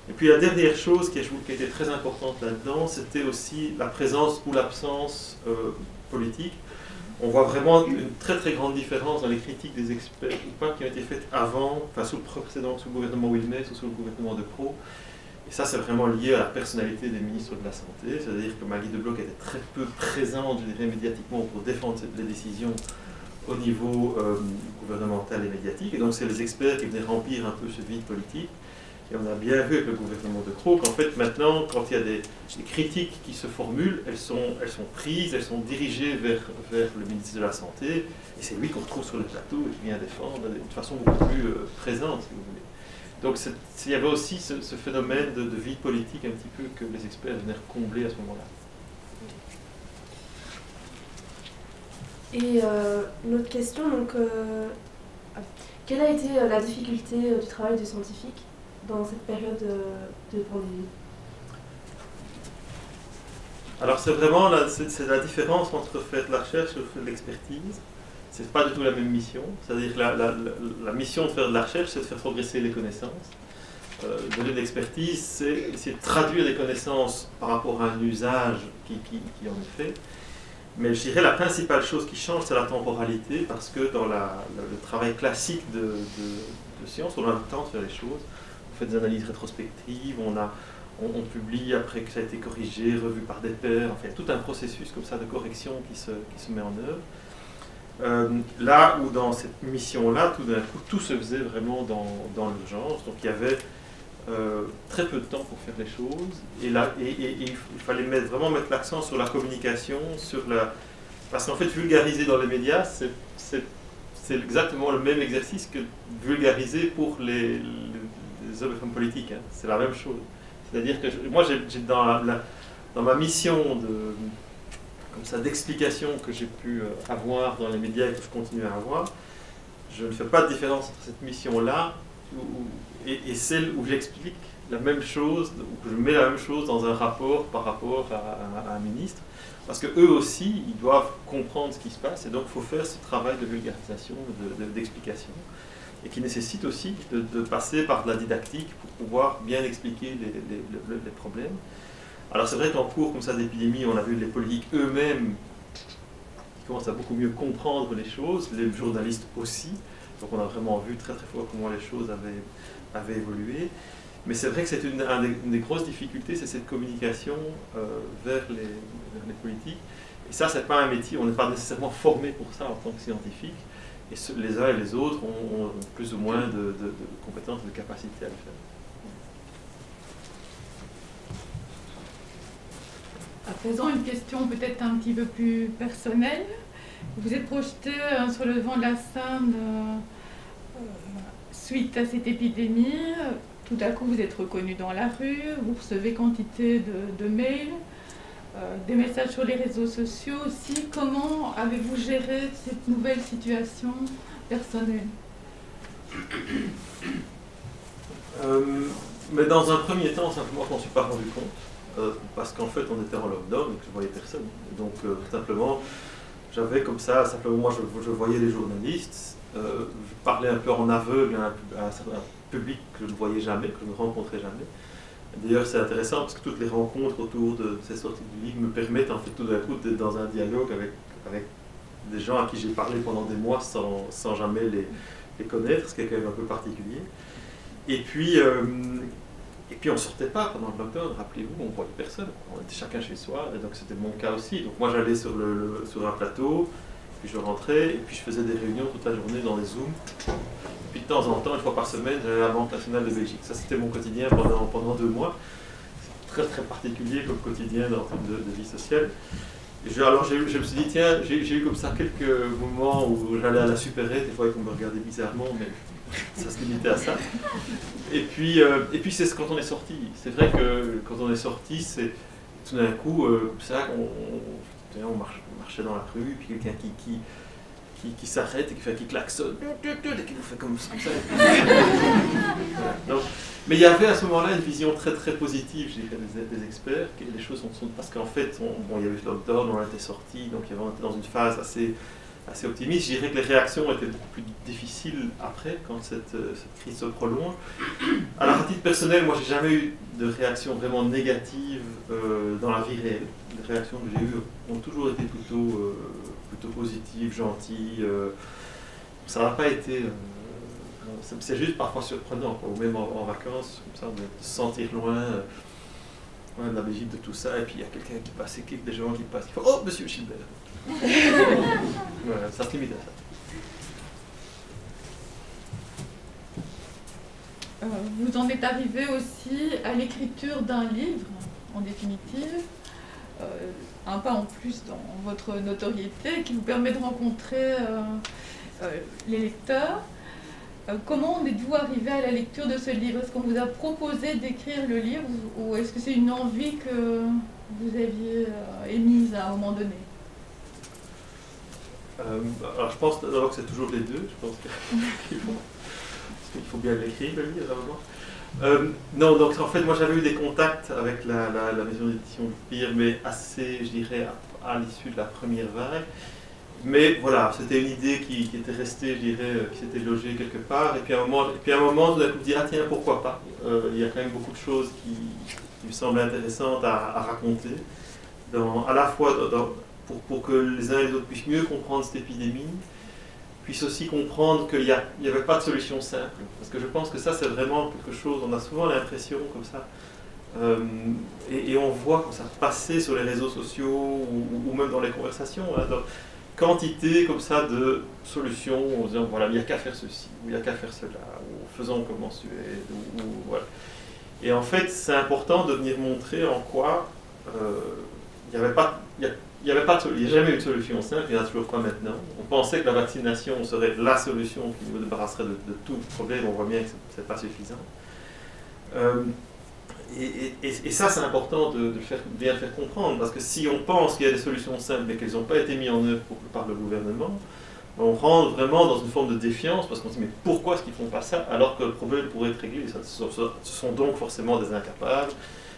Et puis la dernière chose qui a été très importante là-dedans, c'était aussi la présence ou l'absence politique. On voit vraiment une très très grande différence dans les critiques des experts ou pas qui ont été faites avant, enfin sous le gouvernement Wilmès ou sous le gouvernement De Croo. Et ça, c'est vraiment lié à la personnalité des ministres de la Santé, c'est-à-dire que Magali De Blok était très peu présente, je dirais, médiatiquement pour défendre les décisions au niveau gouvernemental et médiatique. Et donc, c'est les experts qui venaient remplir un peu ce vide politique. Et on a bien vu avec le gouvernement De Croo qu'en fait, maintenant, quand il y a des critiques qui se formulent, elles sont prises, elles sont dirigées vers le ministre de la Santé, et c'est lui qu'on retrouve sur le plateau et qui vient défendre de façon beaucoup plus présente, si vous voulez. Donc il y avait aussi ce phénomène de vide politique un petit peu que les experts venaient combler à ce moment-là. Et une autre question, donc, quelle a été la difficulté du travail de scientifique dans cette période de pandémie? Alors c'est vraiment c'est la différence entre faire de la recherche et faire de l'expertise. C'est pas du tout la même mission. C'est-à-dire que la mission de faire de la recherche, c'est de faire progresser les connaissances. Donner de l'expertise, c'est essayer de traduire les connaissances par rapport à un usage qui en est fait. Mais je dirais la principale chose qui change, c'est la temporalité, parce que dans le travail classique de science, on a le temps de faire les choses. On fait des analyses rétrospectives, on publie après que ça a été corrigé, revu par des pairs, enfin tout un processus comme ça de correction qui se met en œuvre. Là où dans cette mission-là, tout d'un coup, tout se faisait vraiment dans l'urgence, donc il y avait très peu de temps pour faire les choses, et il fallait vraiment mettre l'accent sur la communication, parce qu'en fait vulgariser dans les médias, c'est exactement le même exercice que vulgariser pour les hommes et femmes politiques, hein. C'est la même chose. C'est-à-dire que moi, j'ai dans ma mission d'explication que j'ai pu avoir dans les médias et que je continue à avoir, je ne fais pas de différence entre cette mission-là et celle où j'explique la même chose, où je mets la même chose dans un rapport par rapport à un ministre, parce qu'eux aussi, ils doivent comprendre ce qui se passe, et donc il faut faire ce travail de vulgarisation, d'explication, et qui nécessite aussi de passer par de la didactique pour pouvoir bien expliquer les problèmes. Alors c'est vrai qu'en cours comme ça d'épidémie, on a vu les politiques eux-mêmes qui commencent à beaucoup mieux comprendre les choses, les journalistes aussi, donc on a vraiment vu très très fort comment les choses avaient évolué. Mais c'est vrai que c'est une des grosses difficultés, c'est cette communication vers les politiques. Et ça, c'est pas un métier, on n'est pas nécessairement formé pour ça en tant que scientifique. Et les uns et les autres ont plus ou moins de compétences, de capacités à le faire. À présent, une question peut-être un petit peu plus personnelle. Vous êtes projeté sur le devant de la scène suite à cette épidémie. Tout à coup, vous êtes reconnu dans la rue, vous recevez quantité de mails, des messages sur les réseaux sociaux aussi. Comment avez-vous géré cette nouvelle situation personnelle? Mais dans un premier temps, simplement, je m'en suis pas rendu compte. Parce qu'en fait, on était en lockdown et que je voyais personne. Donc, simplement, j'avais comme ça, simplement, moi, je voyais les journalistes, je parlais un peu en aveugle à un certain public que je ne voyais jamais, que je ne rencontrais jamais. D'ailleurs, c'est intéressant parce que toutes les rencontres autour de ces sorties du livre me permettent, en fait, tout d'un coup, d'être dans un dialogue avec des gens à qui j'ai parlé pendant des mois sans jamais les connaître, ce qui est quand même un peu particulier. Et puis on ne sortait pas pendant le lockdown, rappelez-vous, on ne voyait personne. On était chacun chez soi, et donc c'était mon cas aussi. Donc moi j'allais sur un plateau, puis je rentrais, et puis je faisais des réunions toute la journée dans les Zooms. Puis de temps en temps, une fois par semaine, j'allais à la Banque nationale de Belgique. Ça c'était mon quotidien pendant 2 mois. C'est très très particulier comme quotidien en termes de vie sociale. Et alors je me suis dit, tiens, j'ai eu comme ça quelques moments où j'allais à la supérette, des fois ils me regardaient bizarrement, mais ça se limitait à ça. Et puis c'est quand on est sorti. C'est vrai que quand on est sorti, c'est tout d'un coup, ça, on marchait dans la rue, puis quelqu'un qui s'arrête et qui klaxonne, et qui nous fait comme ça. Donc, mais il y avait à ce moment-là une vision très très positive, je dirais, des experts, que les choses sont parce qu'en fait, il y avait le lockdown, on était sorti, donc on était dans une phase assez optimiste. Je dirais que les réactions étaient beaucoup plus difficiles après, quand cette crise se prolonge. Alors, à titre personnel, moi, j'ai jamais eu de réaction vraiment négative dans la vie réelle. Les réactions que j'ai eues ont toujours été plutôt positives, gentilles. Ça n'a pas été... c'est juste parfois surprenant, quoi, ou même en vacances, comme ça, de se sentir loin de la Belgique, de tout ça, et puis il y a quelqu'un qui passe, des gens qui passent, qui font « Oh, monsieur Gilbert !» Voilà, ça se limite à ça. Vous en êtes arrivé aussi à l'écriture d'un livre, en définitive, un pas en plus dans votre notoriété, qui vous permet de rencontrer les lecteurs. Comment en êtes-vous arrivé à la lecture de ce livre? Est-ce qu'on vous a proposé d'écrire le livre ou est-ce que c'est une envie que vous aviez émise à un moment donné? Alors je pense d'abord que c'est toujours les deux. Je pense qu'il faut bien l'écrire, le livre, vraiment. Non, donc en fait, moi j'avais eu des contacts avec la maison d'édition du Pire, mais assez, je dirais, à l'issue de la première vague. Mais voilà, c'était une idée qui était restée, je dirais, qui s'était logée quelque part. Et puis à un moment, tout d'un coup, dire, ah tiens, pourquoi pas. Il y a quand même beaucoup de choses qui me semblent intéressantes à raconter, à la fois pour que les uns et les autres puissent mieux comprendre cette épidémie, puissent aussi comprendre qu'il n'y avait pas de solution simple. Parce que je pense que ça, c'est vraiment quelque chose, on a souvent l'impression comme ça, et on voit comme ça passer sur les réseaux sociaux ou même dans les conversations, hein, quantité comme ça de solutions en disant voilà, il n'y a qu'à faire ceci, ou il n'y a qu'à faire cela, ou faisons comme en Suède, ou voilà. Et en fait, c'est important de venir montrer en quoi il n'y a jamais eu de solution simple, il n'y en a toujours pas maintenant. On pensait que la vaccination serait la solution qui nous débarrasserait de tout problème, on voit bien que ce n'est pas suffisant. Et ça, c'est important de bien faire comprendre, parce que si on pense qu'il y a des solutions simples mais qu'elles n'ont pas été mises en œuvre par le gouvernement, on rentre vraiment dans une forme de défiance, parce qu'on se dit mais pourquoi est-ce qu'ils ne font pas ça alors que le problème pourrait être réglé? Ce sont donc forcément des incapables,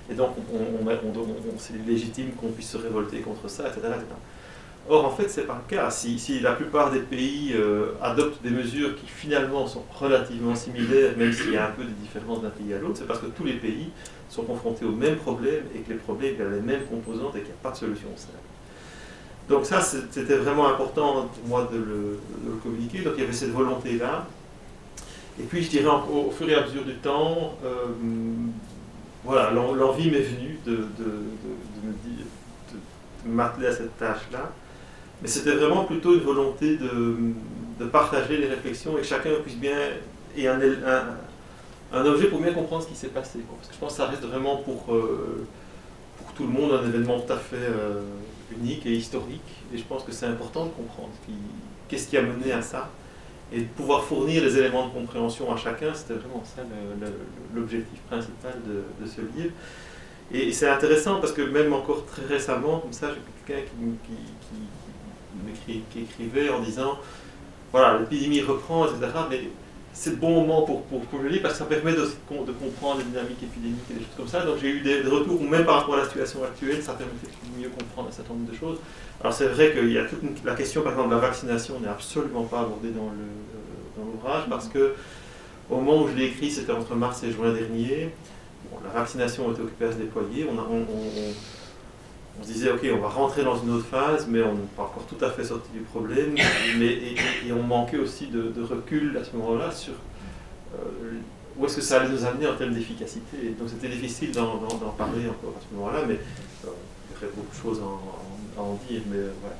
et donc c'est légitime qu'on puisse se révolter contre ça, etc. Or, en fait, ce n'est pas le cas. Si la plupart des pays adoptent des mesures qui finalement sont relativement similaires, même s'il y a un peu de différence d'un pays à l'autre, c'est parce que tous les pays sont confrontés aux mêmes problèmes et que les problèmes ont les mêmes composantes et qu'il n'y a pas de solution simple. Donc ça, c'était vraiment important pour moi de le communiquer. Donc il y avait cette volonté-là. Et puis je dirais au fur et à mesure du temps, voilà, l'envie m'est venue de m'atteler à cette tâche-là. Mais c'était vraiment plutôt une volonté de partager les réflexions et que chacun puisse bien, et un objet pour bien comprendre ce qui s'est passé. Parce que je pense que ça reste vraiment pour tout le monde un événement tout à fait unique et historique. Et je pense que c'est important de comprendre qu'est-ce qui a mené à ça. Et de pouvoir fournir les éléments de compréhension à chacun, c'était vraiment ça l'objectif principal de ce livre. Et c'est intéressant parce que même encore très récemment, comme ça, j'ai quelqu'un qui écrivait en disant voilà, l'épidémie reprend, etc. Mais c'est le bon moment pour le lire parce que ça permet de comprendre les dynamiques épidémiques et des choses comme ça. Donc j'ai eu des retours où même par rapport à la situation actuelle, ça permettait de mieux comprendre un certain nombre de choses. Alors c'est vrai qu'il y a la question par exemple de la vaccination n'est absolument pas abordée dans l'ouvrage parce que au moment où je l'ai écrit, c'était entre mars et juin dernier. Bon, la vaccination était occupée à se déployer. On se disait ok, on va rentrer dans une autre phase, mais on n'est pas encore tout à fait sorti du problème. Et on manquait aussi de recul à ce moment-là sur où est-ce que ça allait nous amener en termes d'efficacité. Donc c'était difficile d'en parler encore à ce moment-là, mais il y aurait beaucoup de choses à en dire, mais voilà.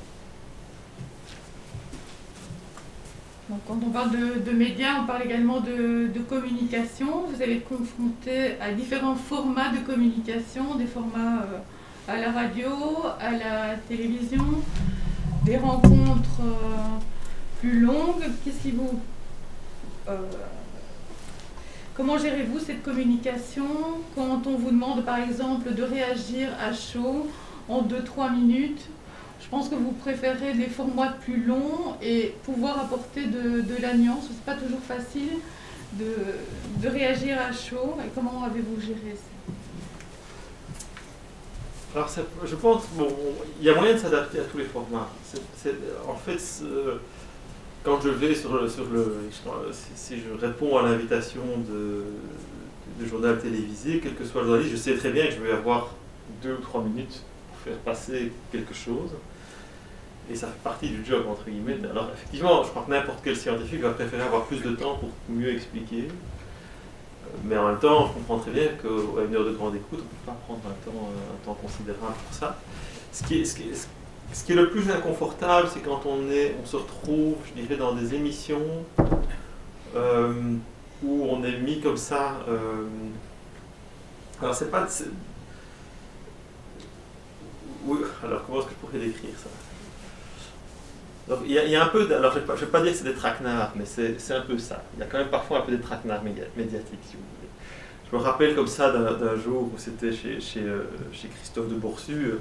Donc, quand on parle de médias, on parle également de communication. Vous allez être confronté à différents formats de communication, des formats à la radio, à la télévision, des rencontres plus longues. Qu'est-ce qui vous... comment gérez-vous cette communication quand on vous demande par exemple de réagir à chaud en 2-3 minutes? Je pense que vous préférez des formats plus longs et pouvoir apporter de la nuance. C'est pas toujours facile de réagir à chaud. Et comment avez-vous géré ça? Alors je pense il y a moyen de s'adapter à tous les formats. En fait, quand je vais si je réponds à l'invitation de journal télévisé, quel que soit le journaliste, je sais très bien que je vais avoir 2 ou 3 minutes pour faire passer quelque chose. Et ça fait partie du job, entre guillemets. Alors effectivement, je crois que n'importe quel scientifique va préférer avoir plus de temps pour mieux expliquer. Mais en même temps, je comprends très bien qu'à une heure de grande écoute, on ne peut pas prendre un temps considérable pour ça. Ce qui est le plus inconfortable, c'est quand on se retrouve, je dirais, dans des émissions où on est mis comme ça. Alors c'est pas... Oui, alors comment est-ce que je pourrais décrire ça? Donc, il y a un peu, alors je ne vais pas dire que c'est des traquenards, mais c'est un peu ça. Il y a quand même parfois un peu des traquenards médiatiques, si vous voulez. Je me rappelle comme ça d'un jour où c'était chez Christophe de Boursu,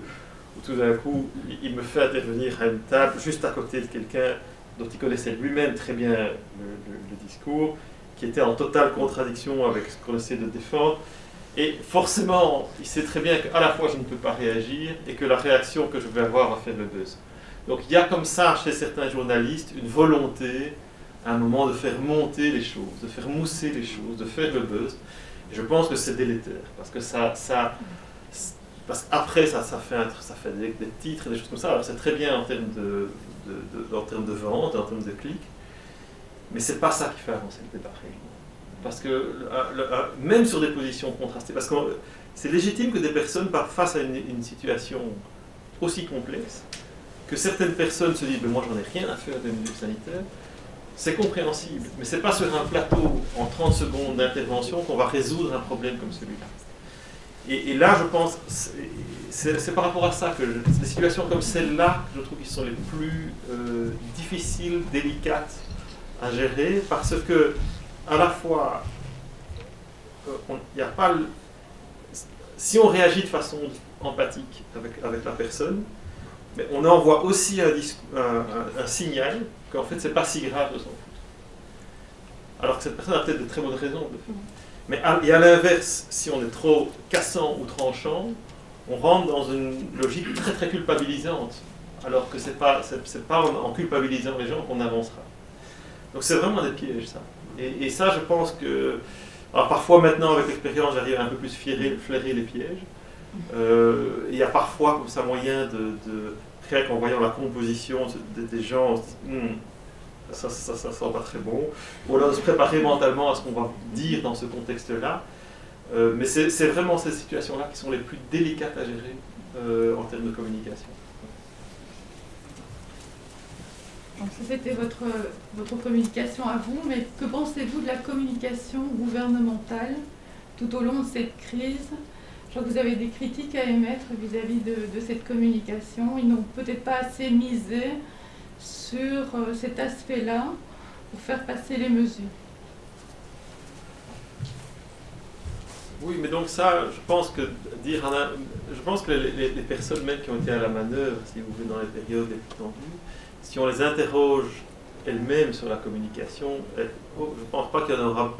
où tout d'un coup, il me fait intervenir à une table juste à côté de quelqu'un dont il connaissait lui-même très bien le discours, qui était en totale contradiction avec ce qu'on essaie de défendre. Et forcément, il sait très bien qu'à la fois je ne peux pas réagir et que la réaction que je vais avoir va faire le buzz. Donc il y a comme ça chez certains journalistes une volonté à un moment de faire monter les choses, de faire mousser les choses, de faire le buzz. Et je pense que c'est délétère parce que parce qu'après ça fait des titres et des choses comme ça. Alors c'est très bien en termes de vente, en termes de clics, mais c'est pas ça qui fait avancer le débat réellement. Parce que même sur des positions contrastées, parce que c'est légitime que des personnes, face à une situation aussi complexe, que certaines personnes se disent « mais moi j'en ai rien à faire des mesures sanitaires », c'est compréhensible. Mais ce n'est pas sur un plateau, en 30 secondes d'intervention, qu'on va résoudre un problème comme celui-là. Et là, je pense, c'est par rapport à ça que des situations comme celle-là, je trouve qu'ils sont les plus difficiles, délicates à gérer, parce que, à la fois, il n'y a pas... Si on réagit de façon empathique avec la personne, mais on envoie aussi un signal qu'en fait c'est pas si grave de s'en foutre. Alors que cette personne a peut-être de très bonnes raisons de le faire. Mais et à l'inverse, si on est trop cassant ou tranchant, on rentre dans une logique très très culpabilisante. Alors que c'est pas en culpabilisant les gens qu'on avancera. Donc c'est vraiment des pièges ça. Et ça je pense que... Alors parfois maintenant avec l'expérience j'arrive à un peu plus flairer les pièges. Il y a parfois comme ça moyen rien qu'en voyant la composition des gens, on se dit, ça sent pas très bon. Ou alors de se préparer mentalement à ce qu'on va dire dans ce contexte-là. Mais c'est vraiment ces situations-là qui sont les plus délicates à gérer en termes de communication. Donc ça, c'était votre communication à vous, mais que pensez-vous de la communication gouvernementale tout au long de cette crise? Je crois que vous avez des critiques à émettre vis-à-vis de cette communication. Ils n'ont peut-être pas assez misé sur cet aspect-là pour faire passer les mesures. Oui, mais donc ça, je pense que les personnes même qui ont été à la manœuvre, si vous voulez, dans les périodes les plus tendues, si on les interroge elles-mêmes sur la communication, je ne pense pas qu'il y en aura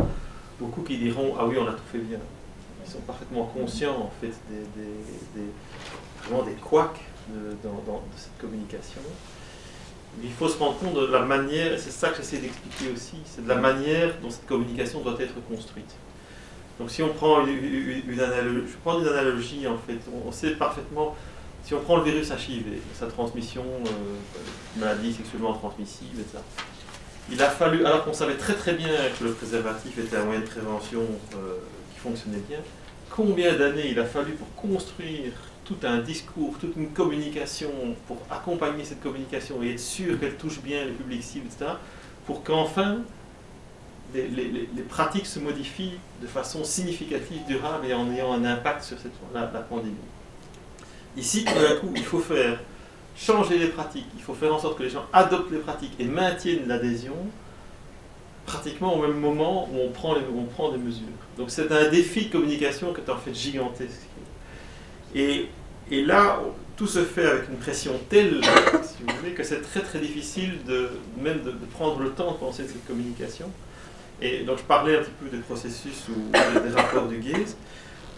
beaucoup qui diront « Ah oui, on a tout fait bien ». Ils sont parfaitement conscients, en fait, vraiment des couacs de cette communication. Mais il faut se rendre compte de la manière, et c'est ça que j'essaie d'expliquer aussi, c'est de la manière dont cette communication doit être construite. Donc si on prend une analogie, en fait, on sait parfaitement, si on prend le virus HIV, sa transmission, maladie sexuellement transmissible, etc. Il a fallu, alors qu'on savait très très bien que le préservatif était un moyen de prévention qui fonctionnait bien, combien d'années il a fallu pour construire tout un discours, toute une communication, pour accompagner cette communication et être sûr qu'elle touche bien le public cible, etc., pour qu'enfin les pratiques se modifient de façon significative, durable et en ayant un impact sur la pandémie. Ici, tout d'un coup, il faut faire changer les pratiques, il faut faire en sorte que les gens adoptent les pratiques et maintiennent l'adhésion pratiquement au même moment où on prend des mesures. Donc c'est un défi de communication qui est en fait gigantesque. Et là, tout se fait avec une pression telle, si vous voulez, que c'est très très difficile de prendre le temps de penser cette communication. Et donc je parlais un petit peu des processus ou des rapports du Gaze.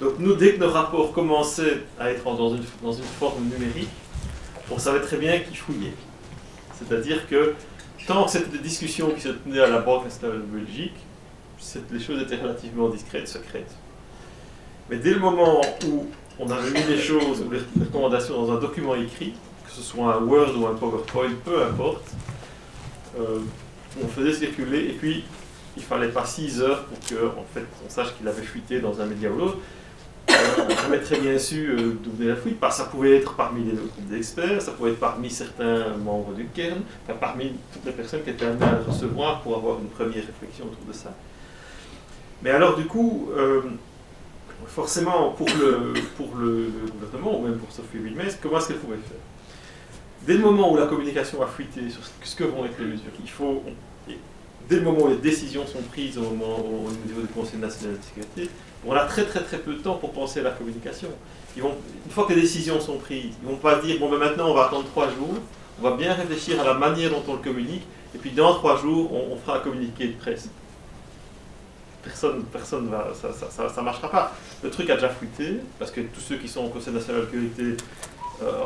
Donc nous, dès que nos rapports commençaient à être dans une forme numérique, on savait très bien qu'ils fouillaient. C'est-à-dire que tant que c'était des discussions qui se tenaient à la Banque nationale de Belgique, les choses étaient relativement discrètes, secrètes. Mais dès le moment où on avait mis les choses ou les recommandations dans un document écrit, que ce soit un Word ou un PowerPoint, peu importe, on faisait circuler, et puis il ne fallait pas 6 heures pour qu'on sache qu'il avait fuité dans un média ou l'autre. On n'a jamais très bien su d'où venait la fuite. Ça pouvait être parmi les groupes d'experts, ça pouvait être parmi certains membres du Cairn, enfin, parmi toutes les personnes qui étaient amenées à le recevoir pour avoir une première réflexion autour de ça. Mais alors du coup, forcément pour le gouvernement, ou même pour Sophie Wilmès, comment est-ce qu'elle pouvait faire? Dès le moment où la communication a fuité sur ce que vont être les mesures, dès le moment où les décisions sont prises au niveau du Conseil national de sécurité, on a très très très peu de temps pour penser à la communication. Une fois que les décisions sont prises, ils ne vont pas dire bon ben maintenant on va attendre 3 jours, on va bien réfléchir à la manière dont on le communique, et puis dans 3 jours on fera un communiqué de presse. Personne va, ça marchera pas. Le truc a déjà fuité, parce que tous ceux qui sont au Conseil national de sécurité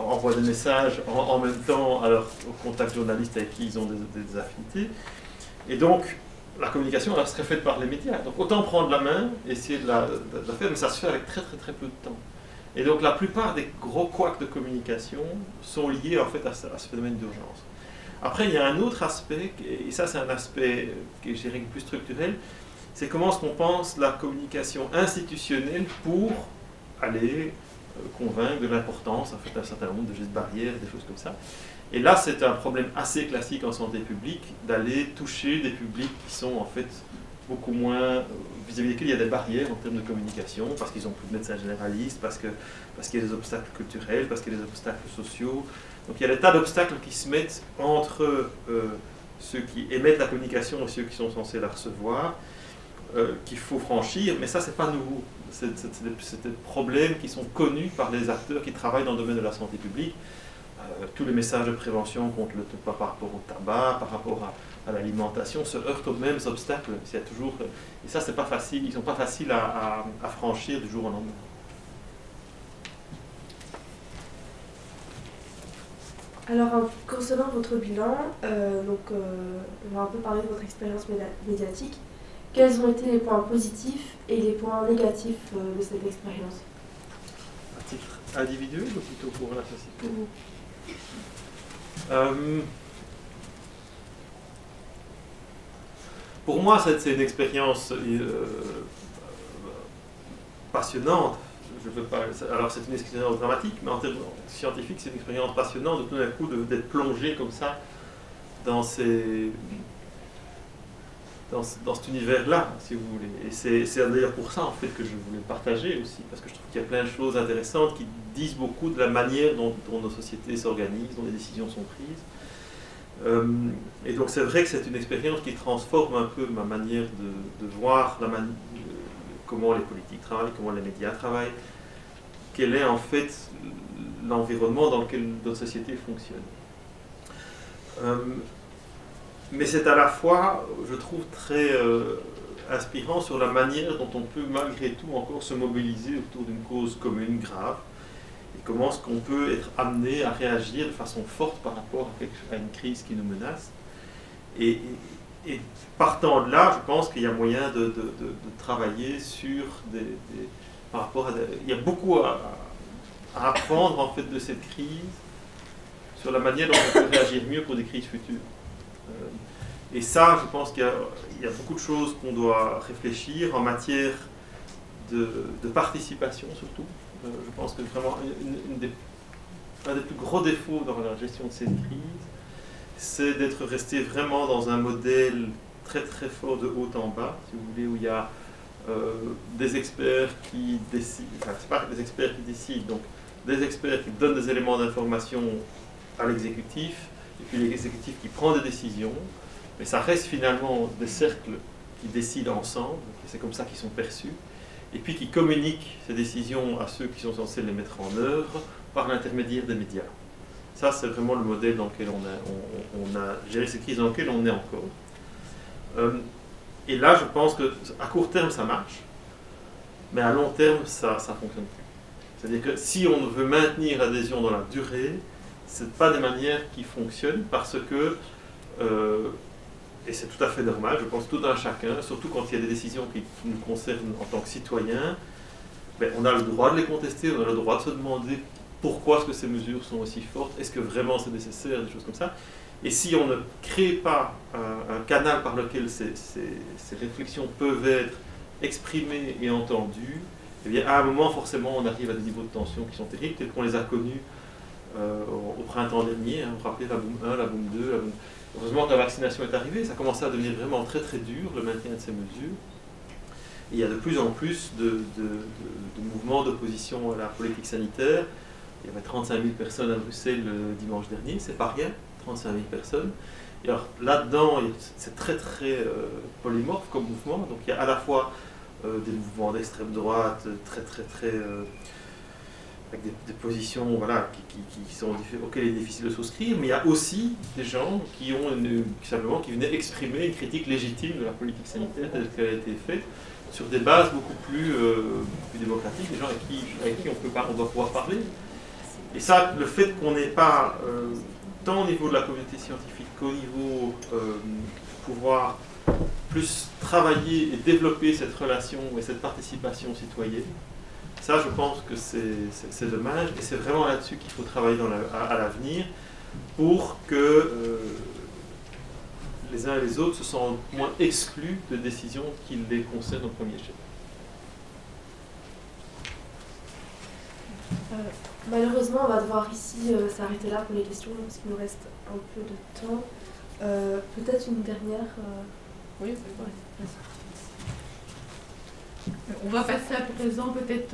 envoient des messages en même temps à leurs contacts journalistes avec qui ils ont des affinités. Et donc, la communication, elle serait faite par les médias. Donc, autant prendre la main, essayer de la faire, mais ça se fait avec très très très peu de temps. Et donc, la plupart des gros couacs de communication sont liés en fait à ce phénomène d'urgence. Après, il y a un autre aspect, et ça c'est un aspect que je dirais plus structurel, c'est comment est-ce qu'on pense la communication institutionnelle pour aller convaincre de l'importance en fait, d'un certain nombre de gestes barrières, des choses comme ça. Et là, c'est un problème assez classique en santé publique d'aller toucher des publics qui sont en fait beaucoup moins, vis-à-vis desquels il y a des barrières en termes de communication, parce qu'ils n'ont plus de médecins généralistes, parce qu'il y a des obstacles culturels, parce qu'il y a des obstacles sociaux. Donc il y a des tas d'obstacles qui se mettent entre ceux qui émettent la communication et ceux qui sont censés la recevoir, qu'il faut franchir, mais ça, c'est pas nouveau. C'est des problèmes qui sont connus par les acteurs qui travaillent dans le domaine de la santé publique. Tous les messages de prévention contre le tabac par rapport au tabac, par rapport à l'alimentation, se heurtent aux mêmes obstacles. Il y a toujours, et ça, c'est pas facile, ils sont pas faciles à franchir du jour au lendemain. Alors, concernant votre bilan, on va un peu parler de votre expérience médiatique. Quels ont été les points positifs et les points négatifs de cette expérience? À titre individuel ou plutôt pour la société? pour moi, c'est une expérience passionnante. Je veux pas, alors c'est une expérience dramatique, mais en termes scientifiques, c'est une expérience passionnante de tout d'un coup d'être plongé comme ça dans cet univers-là, si vous voulez. Et c'est d'ailleurs pour ça en fait que je voulais partager aussi, parce que je trouve qu'il y a plein de choses intéressantes qui disent beaucoup de la manière dont nos sociétés s'organisent, dont les décisions sont prises. Et donc c'est vrai que c'est une expérience qui transforme un peu ma manière de voir comment les politiques travaillent, comment les médias travaillent, quel est en fait l'environnement dans lequel notre société fonctionne. Mais c'est à la fois, je trouve, très inspirant sur la manière dont on peut malgré tout encore se mobiliser autour d'une cause commune grave, et comment est-ce qu'on peut être amené à réagir de façon forte par rapport à une crise qui nous menace. Et partant de là, je pense qu'il y a moyen de travailler sur par rapport à il y a beaucoup à apprendre en fait de cette crise, sur la manière dont on peut réagir mieux pour des crises futures. Et ça, je pense qu'il y a beaucoup de choses qu'on doit réfléchir en matière de participation surtout. Je pense que vraiment un des plus gros défauts dans la gestion de cette crise, c'est d'être resté vraiment dans un modèle très très fort de haut en bas, si vous voulez, où il y a des experts qui décident, enfin c'est pas des experts qui décident, donc des experts qui donnent des éléments d'information à l'exécutif, et puis l'exécutif qui prend des décisions, mais ça reste finalement des cercles qui décident ensemble, et c'est comme ça qu'ils sont perçus, et puis qui communiquent ces décisions à ceux qui sont censés les mettre en œuvre par l'intermédiaire des médias. Ça, c'est vraiment le modèle dans lequel on a géré cette crise, dans lequel on est encore. Et là, je pense qu'à court terme, ça marche, mais à long terme, ça ne fonctionne plus. C'est-à-dire que si on veut maintenir l'adhésion dans la durée, ce n'est pas des manières qui fonctionnent parce que, et c'est tout à fait normal, je pense tout un chacun, surtout quand il y a des décisions qui nous concernent en tant que citoyens, ben, on a le droit de les contester, on a le droit de se demander pourquoi est-ce que ces mesures sont aussi fortes, est-ce que vraiment c'est nécessaire, des choses comme ça. Et si on ne crée pas un canal par lequel ces réflexions peuvent être exprimées et entendues, eh bien à un moment forcément on arrive à des niveaux de tension qui sont terribles, tels qu'on les a connus au printemps dernier, hein, vous vous rappelez la boom 1, la boom 2, la boom... Heureusement que la vaccination est arrivée, ça commençait à devenir vraiment très très dur, le maintien de ces mesures. Et il y a de plus en plus de mouvements d'opposition à la politique sanitaire. Il y avait 35 000 personnes à Bruxelles le dimanche dernier, c'est pas rien, 35 000 personnes. Et alors là-dedans, c'est très très polymorphe comme mouvement, donc il y a à la fois des mouvements d'extrême droite très avec des positions voilà, auxquelles il est difficile de souscrire, mais il y a aussi des gens qui venaient exprimer une critique légitime de la politique sanitaire telle qu'elle a été faite, sur des bases beaucoup plus démocratiques, des gens avec qui on doit pouvoir parler. Et ça, le fait qu'on n'ait pas, tant au niveau de la communauté scientifique qu'au niveau pouvoir plus travailler et développer cette relation et cette participation citoyenne, ça, je pense que c'est dommage, et c'est vraiment là-dessus qu'il faut travailler à l'avenir pour que les uns et les autres se sentent moins exclus de décisions qui les concernent au premier chef. Malheureusement, on va devoir ici s'arrêter là pour les questions, parce qu'il nous reste un peu de temps. Peut-être une dernière... Oui, ouais. On va passer à présent peut-être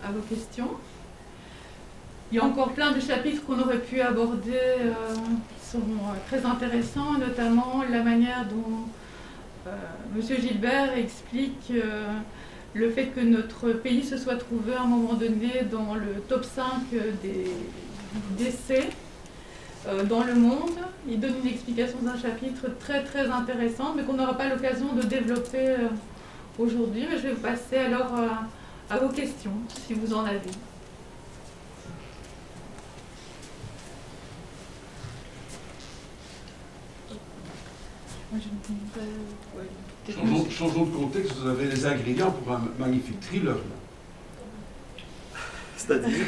à vos questions. Il y a encore plein de chapitres qu'on aurait pu aborder qui sont très intéressants, notamment la manière dont M. Gilbert explique le fait que notre pays se soit trouvé à un moment donné dans le top 5 des décès dans le monde. Il donne une explication d'un chapitre très très intéressant, mais qu'on n'aura pas l'occasion de développer aujourd'hui. Mais je vais vous passer alors à vos questions, si vous en avez. Changeons de contexte, vous avez les ingrédients pour un magnifique thriller. C'est-à-dire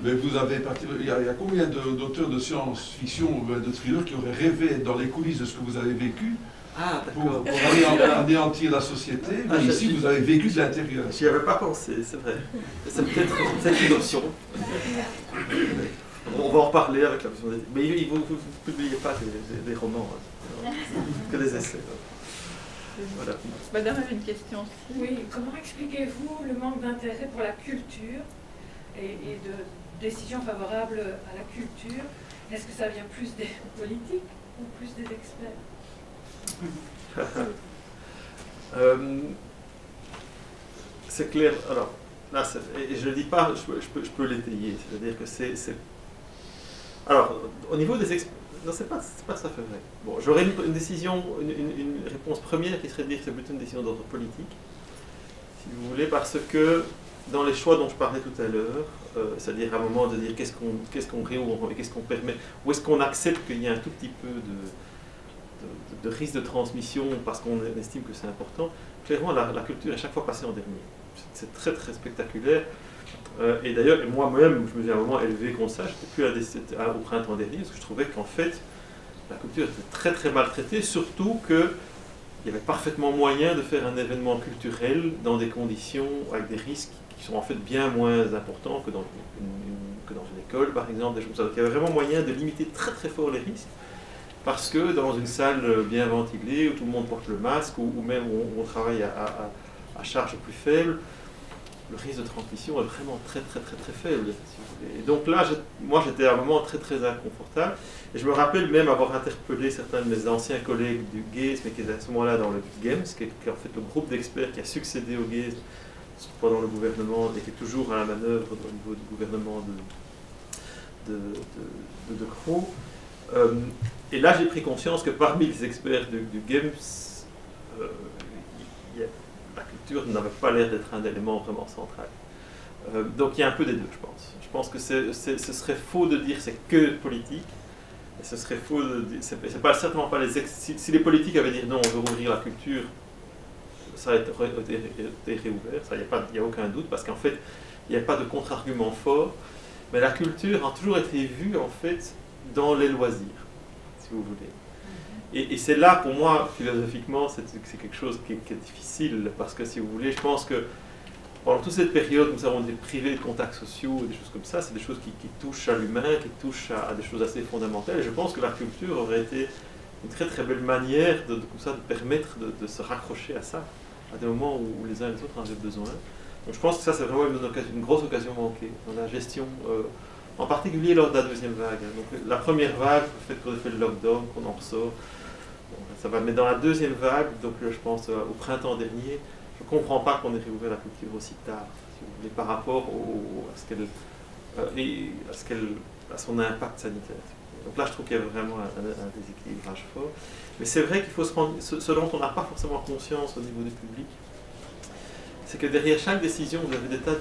Mais vous avez il y a combien d'auteurs de science-fiction ou de thrillers qui auraient rêvé dans les coulisses de ce que vous avez vécu Ah, pour d'accord. anéantir la société, mais Ah, ici vous avez vécu de l'intérieur. J'y avais pas pensé, c'est vrai. C'est peut-être une option. On va en reparler avec la version d'édition. Mais vous ne publiez pas des romans, hein, que des essais. Voilà. Madame avait une question aussi. Oui, comment expliquez-vous le manque d'intérêt pour la culture et de décisions favorables à la culture? Est-ce que ça vient plus des politiques ou plus des experts? C'est clair. Alors, là, et je ne le dis pas, je peux l'étayer. C'est-à-dire que c'est... Alors, au niveau des experts, non, c'est pas tout à fait vrai. Bon, j'aurais une décision, une réponse première qui serait de dire que c'est plutôt une décision d'ordre politique, si vous voulez, parce que dans les choix dont je parlais tout à l'heure, c'est-à-dire à un moment de dire qu'est-ce qu'on réouvre et qu'est-ce qu'on permet, ou est-ce qu'on accepte qu'il y a un tout petit peu de risque de transmission parce qu'on estime que c'est important, clairement la culture est à chaque fois passée en dernier. C'est très très spectaculaire. Et d'ailleurs, moi-même, je me suis à un moment élevé contre ça, j'étais plus au printemps dernier, parce que je trouvais qu'en fait, la culture était très très maltraitée, surtout qu'il y avait parfaitement moyen de faire un événement culturel dans des conditions avec des risques qui sont en fait bien moins importants que dans une école, par exemple, des choses comme ça. Donc il y avait vraiment moyen de limiter très très fort les risques, parce que dans une salle bien ventilée, où tout le monde porte le masque, ou même où on travaille à charge plus faible, le risque de transmission est vraiment très très très très faible. Si vous voulez. Et donc là, moi j'étais à un moment très très inconfortable. Et je me rappelle même avoir interpellé certains de mes anciens collègues du GAZE, mais qui étaient à ce moment-là dans le GAMES, qui est en fait le groupe d'experts qui a succédé au GAZE pendant le gouvernement et qui est toujours à la manœuvre au niveau du gouvernement de Croo. Et là, j'ai pris conscience que parmi les experts du GAMES, la culture n'avait pas l'air d'être un élément vraiment central. Donc il y a un peu des deux, je pense. Je pense que ce serait faux de dire c'est que politique, et ce serait faux de dire, c'est pas, certainement pas si les politiques avaient dit non, on veut rouvrir la culture, ça a été réouvert, ça, il n'y a aucun doute, parce qu'en fait, il n'y a pas de contre-argument fort, mais la culture a toujours été vue, en fait, dans les loisirs, si vous voulez. Et c'est là, pour moi, philosophiquement, c'est quelque chose qui est difficile, parce que, si vous voulez, je pense que pendant toute cette période, nous avons été privés de contacts sociaux, des choses comme ça, c'est des choses qui touchent à l'humain, qui touchent à des choses assez fondamentales, et je pense que la culture aurait été une très très belle manière de permettre de se raccrocher à ça, à des moments où les uns et les autres en avaient besoin. Donc je pense que ça, c'est vraiment une grosse occasion manquée dans la gestion, en particulier lors de la deuxième vague. Donc la première vague, le fait qu'on ait fait le lockdown, qu'on en ressort, bon, ça va. Mais dans la deuxième vague, donc je pense au printemps dernier, je ne comprends pas qu'on ait réouvert la culture aussi tard, si vous voulez, par rapport à son impact sanitaire. Donc là, je trouve qu'il y a vraiment un déséquilibrage fort. Mais c'est vrai qu'il faut se rendre, ce dont on n'a pas forcément conscience au niveau du public, c'est que derrière chaque décision, vous avez des tas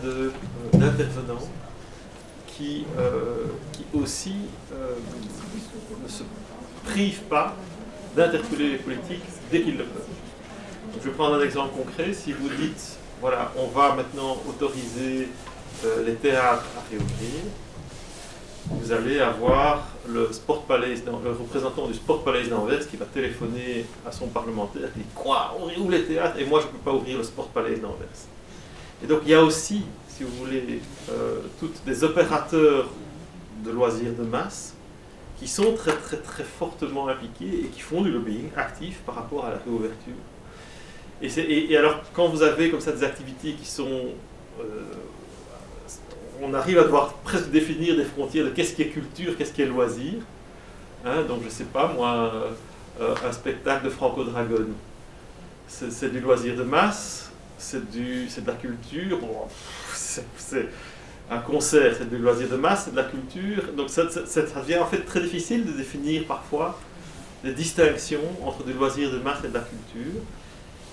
d'intervenants qui aussi ne se privent pas d'interpeller les politiques dès qu'ils le peuvent. Donc, je vais prendre un exemple concret. Si vous dites, voilà, on va maintenant autoriser les théâtres à réouvrir, vous allez avoir le représentant du Sport Palace d'Anvers qui va téléphoner à son parlementaire qui dit quoi, on réouvre les théâtres et moi je ne peux pas ouvrir le Sport Palace d'Anvers. Et donc il y a aussi, si vous voulez, toutes des opérateurs de loisirs de masse qui sont très très très fortement impliqués et qui font du lobbying actif par rapport à la réouverture. Et alors quand vous avez comme ça des activités qui sont on arrive à devoir presque définir des frontières de qu'est-ce qui est culture, qu'est-ce qui est loisir. Hein, donc je ne sais pas, moi, un spectacle de Franco Dragone, c'est du loisir de masse, c'est de la culture, bon, c'est un concert, c'est du loisir de masse, c'est de la culture. Donc ça devient en fait très difficile de définir parfois des distinctions entre du loisir de masse et de la culture.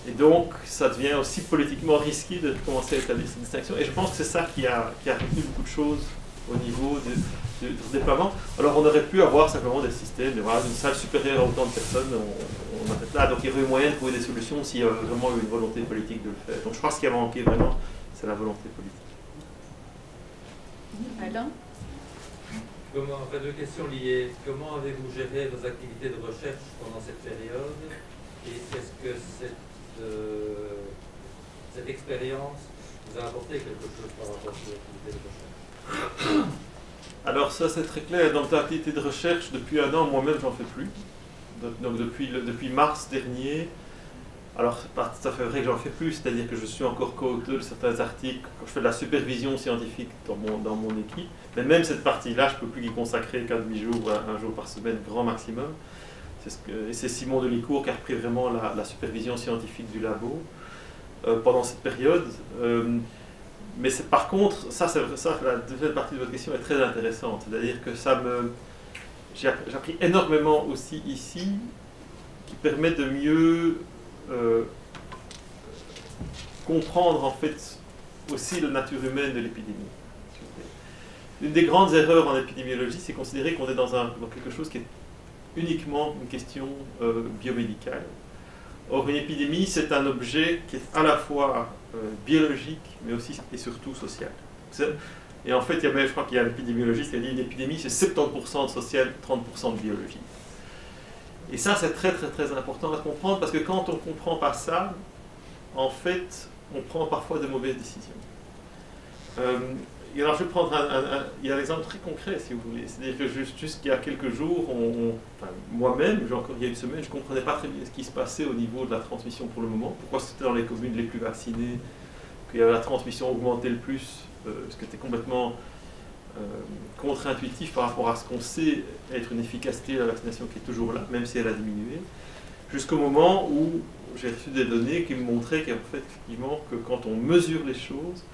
Et donc, ça devient aussi politiquement risqué de commencer à établir cette distinction. Et je pense que c'est ça qui a retenu beaucoup de choses au niveau du déploiement. Alors, on aurait pu avoir simplement des systèmes, voilà, une salle supérieure à autant de personnes, on arrête là. Donc, il y aurait eu moyen de trouver des solutions s'il y avait vraiment eu une volonté politique de le faire. Donc, je pense qu'il y a manqué vraiment, c'est la volonté politique. Alain ? Deux questions liées. Comment avez-vous géré vos activités de recherche pendant cette période? Et est-ce que cette expérience vous a apporté quelque chose par rapport à votre activité de recherche? Alors ça c'est très clair, dans l'activité de recherche, depuis 1 an, moi-même j'en fais plus. Donc depuis mars dernier, alors c'est pas tout à fait vrai que j'en fais plus, c'est-à-dire que je suis encore co-auteur de certains articles, quand je fais de la supervision scientifique dans mon équipe, mais même cette partie-là, je ne peux plus y consacrer qu'à demi-jour, 1 jour par semaine, grand maximum. Et c'est Simon Delicourt qui a repris vraiment la supervision scientifique du labo pendant cette période. Mais par contre, la deuxième partie de votre question est très intéressante. C'est-à-dire que j'ai appris énormément aussi ici, qui permet de mieux comprendre en fait aussi la nature humaine de l'épidémie. Une des grandes erreurs en épidémiologie, c'est considérer qu'on est dans quelque chose qui est uniquement une question biomédicale. Or, une épidémie, c'est un objet qui est à la fois biologique, mais aussi et surtout social. Et en fait, je crois qu'il y a un épidémiologiste qui a dit une épidémie, c'est 70% de social, 30% de biologie. Et ça, c'est très très très important à comprendre, parce que quand on ne comprend pas ça, en fait, on prend parfois de mauvaises décisions. Et alors, je vais prendre il y a un exemple très concret, si vous voulez. C'est-à-dire que jusqu'il y a quelques jours, moi-même, il y a une semaine, je ne comprenais pas très bien ce qui se passait au niveau de la transmission pour le moment. Pourquoi c'était dans les communes les plus vaccinées qu'il y avait la transmission augmentée le plus, ce qui était complètement contre-intuitif par rapport à ce qu'on sait être une efficacité de la vaccination qui est toujours là, même si elle a diminué. Jusqu'au moment où j'ai reçu des données qui me montraient qu'en fait, effectivement, que quand on mesure les choses,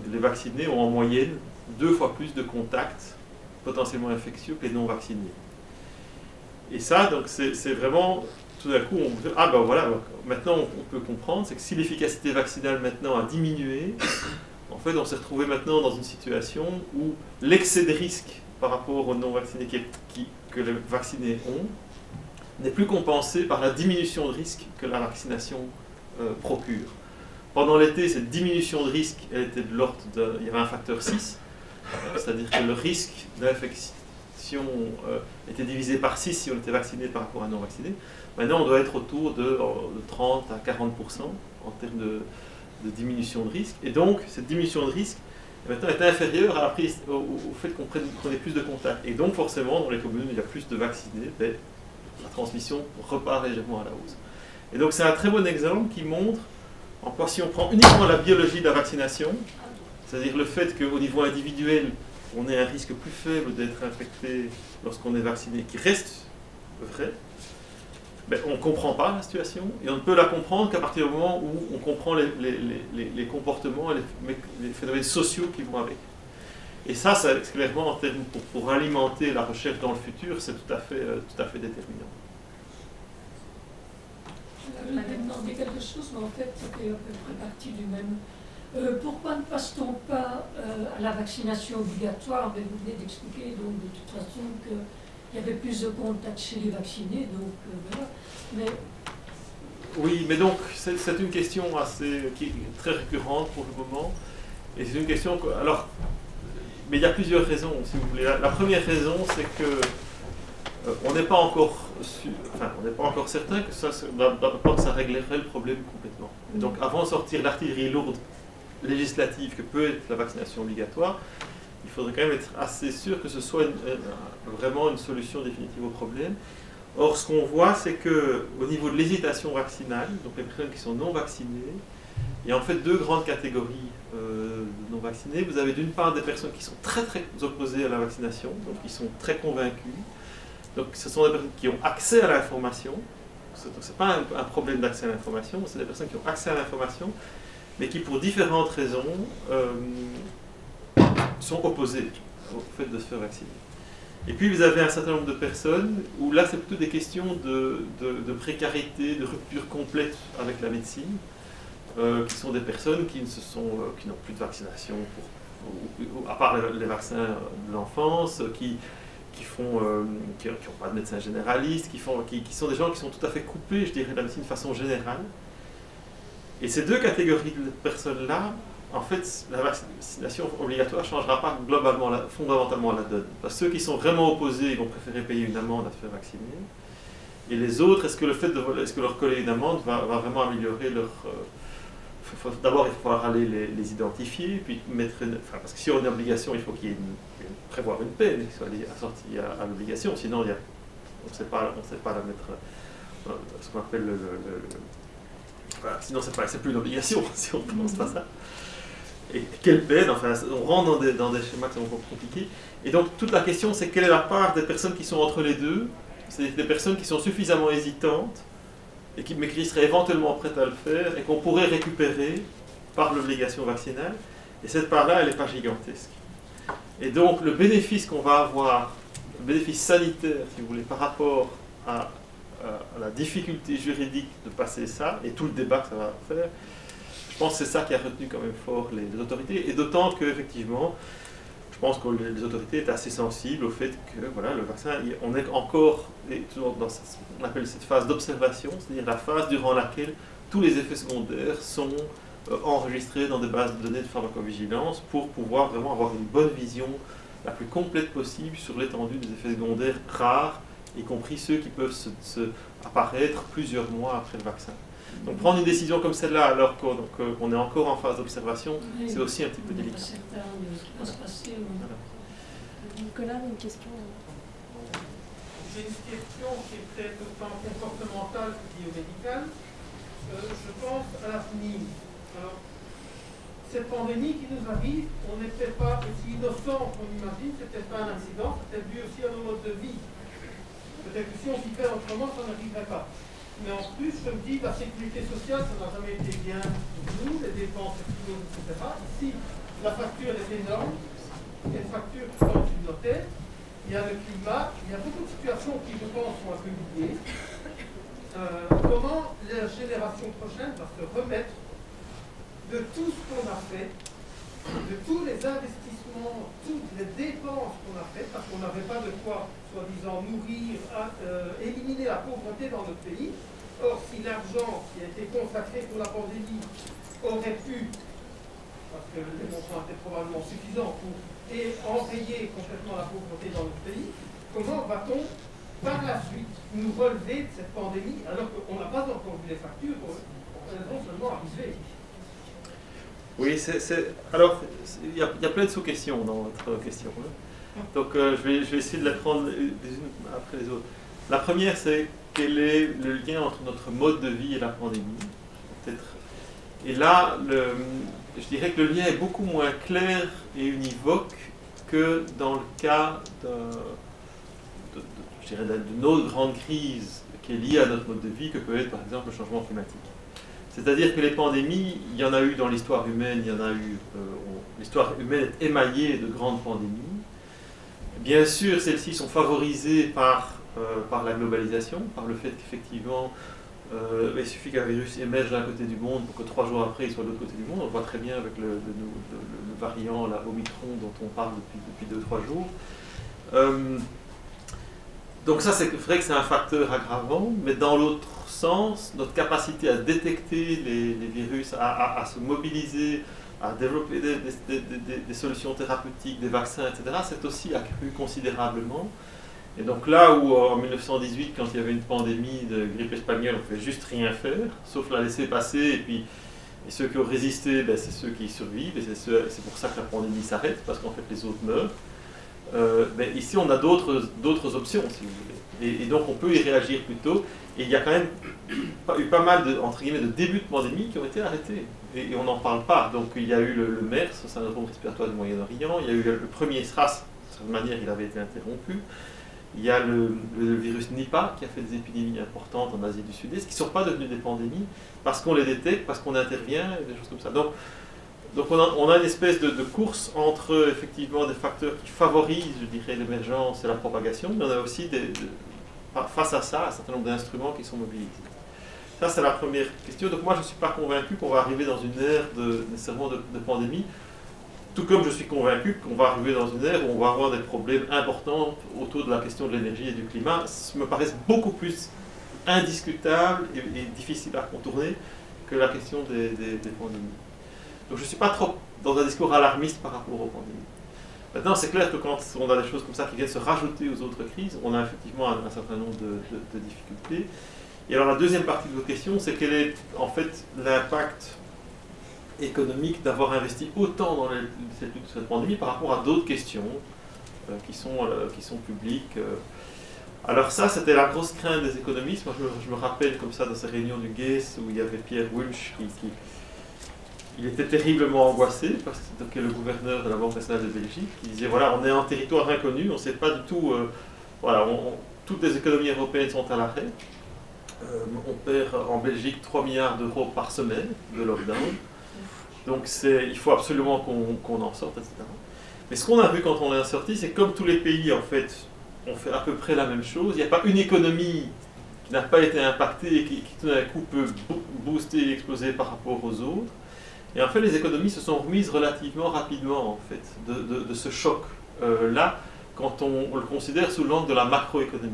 les vaccinés ont en moyenne 2 fois plus de contacts potentiellement infectieux que les non vaccinés. Et ça, donc, c'est vraiment, tout d'un coup, on dit, ah ben voilà, maintenant on peut comprendre, c'est que si l'efficacité vaccinale maintenant a diminué, en fait on s'est retrouvé maintenant dans une situation où l'excès de risque par rapport aux non vaccinés que les vaccinés ont n'est plus compensé par la diminution de risque que la vaccination procure. Pendant l'été, cette diminution de risque, elle était de l'ordre il y avait un facteur 6, c'est-à-dire que le risque d'infection était divisé par 6 si on était vacciné par rapport à non vacciné. Maintenant, on doit être autour de 30 à 40% en termes de diminution de risque. Et donc, cette diminution de risque maintenant est inférieure au fait qu'on ait plus de contacts. Et donc, forcément, dans les communes où il y a plus de vaccinés, la transmission repart légèrement à la hausse. Et donc, c'est un très bon exemple qui montre en quoi, si on prend uniquement la biologie de la vaccination, c'est-à-dire le fait qu'au niveau individuel, on ait un risque plus faible d'être infecté lorsqu'on est vacciné, qui reste vrai, on ne comprend pas la situation, et on ne peut la comprendre qu'à partir du moment où on comprend les comportements et les phénomènes sociaux qui vont avec. Et ça, c'est clairement, en termes pour alimenter la recherche dans le futur, c'est tout à fait déterminant. Je voulais demander quelque chose, mais en fait, c'était à peu près partie du même. Pourquoi ne passe-t-on pas à la vaccination obligatoire? Vous venez d'expliquer, donc, de toute façon, qu'il y avait plus de contacts chez les vaccinés, donc voilà. Mais... Oui, mais donc, c'est une question qui est très récurrente pour le moment. Et c'est une question mais il y a plusieurs raisons, si vous voulez. La première raison, c'est que on n'est pas encore certain que ça réglerait le problème complètement. Et donc, avant de sortir l'artillerie lourde législative que peut être la vaccination obligatoire, il faudrait quand même être assez sûr que ce soit vraiment une solution définitive au problème. Or, ce qu'on voit, c'est qu'au niveau de l'hésitation vaccinale, donc les personnes qui sont non vaccinées, il y a en fait 2 grandes catégories de non vaccinés. Vous avez d'une part des personnes qui sont très très opposées à la vaccination, donc qui sont très convaincues. Donc ce sont des personnes qui ont accès à l'information. Ce n'est pas un problème d'accès à l'information, c'est des personnes qui ont accès à l'information, mais qui pour différentes raisons sont opposées au fait de se faire vacciner. Et puis vous avez un certain nombre de personnes où là c'est plutôt des questions de précarité, de rupture complète avec la médecine, qui sont des personnes qui n'ont plus de vaccination, à part les vaccins de l'enfance, qui n'ont pas de médecin généraliste, qui sont des gens qui sont tout à fait coupés, je dirais, de la médecine de façon générale. Et ces 2 catégories de personnes-là, en fait, la vaccination obligatoire ne changera pas fondamentalement la donne. Parce que ceux qui sont vraiment opposés, ils vont préférer payer une amende à se faire vacciner. Et les autres, est-ce que leur coller une amende va vraiment améliorer leur... D'abord, il va falloir aller les identifier, puis mettre parce que si on a une obligation, il faut prévoir une peine qui soit assortie à l'obligation, sinon on ne sait pas la mettre, ce qu'on appelle voilà, sinon c'est plus une obligation si on ne pense pas ça. Et quelle peine, enfin, on rentre dans des schémas qui sont encore compliqués. Et donc toute la question, c'est quelle est la part des personnes qui sont entre les deux, c'est des personnes qui sont suffisamment hésitantes, mais qui seraient éventuellement prêtes à le faire, et qu'on pourrait récupérer par l'obligation vaccinale. Et cette part-là, elle n'est pas gigantesque. Et donc le bénéfice qu'on va avoir, le bénéfice sanitaire, si vous voulez, par rapport à la difficulté juridique de passer ça, et tout le débat que ça va faire, je pense que c'est ça qui a retenu quand même fort les autorités, et d'autant qu'effectivement, je pense que les autorités étaient assez sensibles au fait que voilà, le vaccin, on est encore toujours dans on appelle cette phase d'observation, c'est-à-dire la phase durant laquelle tous les effets secondaires sont enregistrés dans des bases de données de pharmacovigilance pour pouvoir vraiment avoir une bonne vision la plus complète possible sur l'étendue des effets secondaires rares, y compris ceux qui peuvent apparaître plusieurs mois après le vaccin. Donc prendre une décision comme celle-là alors qu'on est encore en phase d'observation, c'est aussi un petit peu délicat. Nicolas, une question. J'ai une question qui est peut-être autant comportementale que biomédicale. Je pense à l'avenir. Alors, cette pandémie qui nous arrive, on n'est peut-être pas aussi innocent qu'on imagine, c'est peut-être pas un accident, c'est peut-être dû aussi à nos modes de vie. Peut-être que si on s'y fait autrement, ça n'arriverait pas. Mais en plus, je me dis, la sécurité sociale, ça n'a jamais été bien pour nous, les dépenses, etc. Ici, la facture est énorme, il y a une facture qui sort du notaire, il y a le climat, il y a beaucoup de situations qui, je pense, sont un peu liées. Comment la génération prochaine va se remettre de tout ce qu'on a fait, de tous les investissements, toutes les dépenses qu'on a faites, parce qu'on n'avait pas de quoi, soi-disant, nourrir, éliminer la pauvreté dans notre pays. Or, si l'argent qui a été consacré pour la pandémie aurait pu, parce que les montants étaient probablement suffisants pour enrayer complètement la pauvreté dans notre pays, comment va-t-on par la suite nous relever de cette pandémie alors qu'on n'a pas encore vu les factures, elles vont seulement arriver? Oui, alors, il y a plein de sous-questions dans votre question. Donc, je vais essayer de les prendre les unes après les autres. La première, c'est quel est le lien entre notre mode de vie et la pandémie, peut-être. Et là, je dirais que le lien est beaucoup moins clair et univoque que dans le cas d'une autre grande crise qui est liée à notre mode de vie, que peut être par exemple le changement climatique. C'est-à-dire que les pandémies, il y en a eu dans l'histoire humaine, l'histoire humaine est émaillée de grandes pandémies. Bien sûr, celles-ci sont favorisées par la globalisation, par le fait qu'effectivement, il suffit qu'un virus émerge d'un côté du monde pour que 3 jours après il soit de l'autre côté du monde. On le voit très bien avec le variant, la Omicron, dont on parle depuis 2-3 jours. Donc ça, c'est vrai que c'est un facteur aggravant, mais dans l'autre sens, notre capacité à détecter les virus, à se mobiliser, à développer des solutions thérapeutiques, des vaccins, etc., c'est aussi accru considérablement. Et donc là où en 1918, quand il y avait une pandémie de grippe espagnole, on ne pouvait juste rien faire, sauf la laisser passer, et ceux qui ont résisté, c'est ceux qui survivent, et c'est pour ça que la pandémie s'arrête, parce qu'en fait les autres meurent. Ici on a d'autres options, si vous voulez. Et donc on peut y réagir plus tôt, et il y a quand même eu pas mal entre guillemets, de débuts de pandémie qui ont été arrêtés, et on n'en parle pas. Donc il y a eu le MERS, le syndrome respiratoire du Moyen-Orient, il y a eu le premier SRAS, de certaine manière il avait été interrompu. Il y a le virus Nipah qui a fait des épidémies importantes en Asie du Sud-Est, qui ne sont pas devenues des pandémies parce qu'on les détecte, parce qu'on intervient, et des choses comme ça. Donc on a une espèce de course entre effectivement des facteurs qui favorisent, je dirais, l'émergence et la propagation, mais on a aussi face à ça un certain nombre d'instruments qui sont mobilisés. Ça, c'est la première question. Donc moi, je ne suis pas convaincu qu'on va arriver dans une ère nécessairement de pandémie. Tout comme je suis convaincu qu'on va arriver dans une ère où on va avoir des problèmes importants autour de la question de l'énergie et du climat, me paraissent beaucoup plus indiscutables et difficiles à contourner que la question des pandémies. Donc je ne suis pas trop dans un discours alarmiste par rapport aux pandémies. Maintenant, c'est clair que quand on a des choses comme ça qui viennent se rajouter aux autres crises, on a effectivement un certain nombre de difficultés. Et alors la deuxième partie de votre question, c'est quel est en fait l'impact économique d'avoir investi autant dans cette pandémie par rapport à d'autres questions qui sont publiques. Alors ça, c'était la grosse crainte des économistes. Moi, je me rappelle comme ça dans ces réunions du GES où il y avait Pierre Wulsch il était terriblement angoissé parce que c'était le gouverneur de la Banque nationale de Belgique. Il disait voilà, on est en territoire inconnu, on ne sait pas du tout. Voilà, toutes les économies européennes sont à l'arrêt. On perd en Belgique 3 milliards d'euros par semaine de lockdown. Donc il faut absolument qu'on en sorte, etc. Mais ce qu'on a vu quand on est sorti, c'est que comme tous les pays, en fait, on fait à peu près la même chose. Il n'y a pas une économie qui n'a pas été impactée et qui tout d'un coup peut booster et exploser par rapport aux autres. Et en fait, les économies se sont remises relativement rapidement, en fait, de ce choc-là, quand on le considère sous l'angle de la macroéconomie.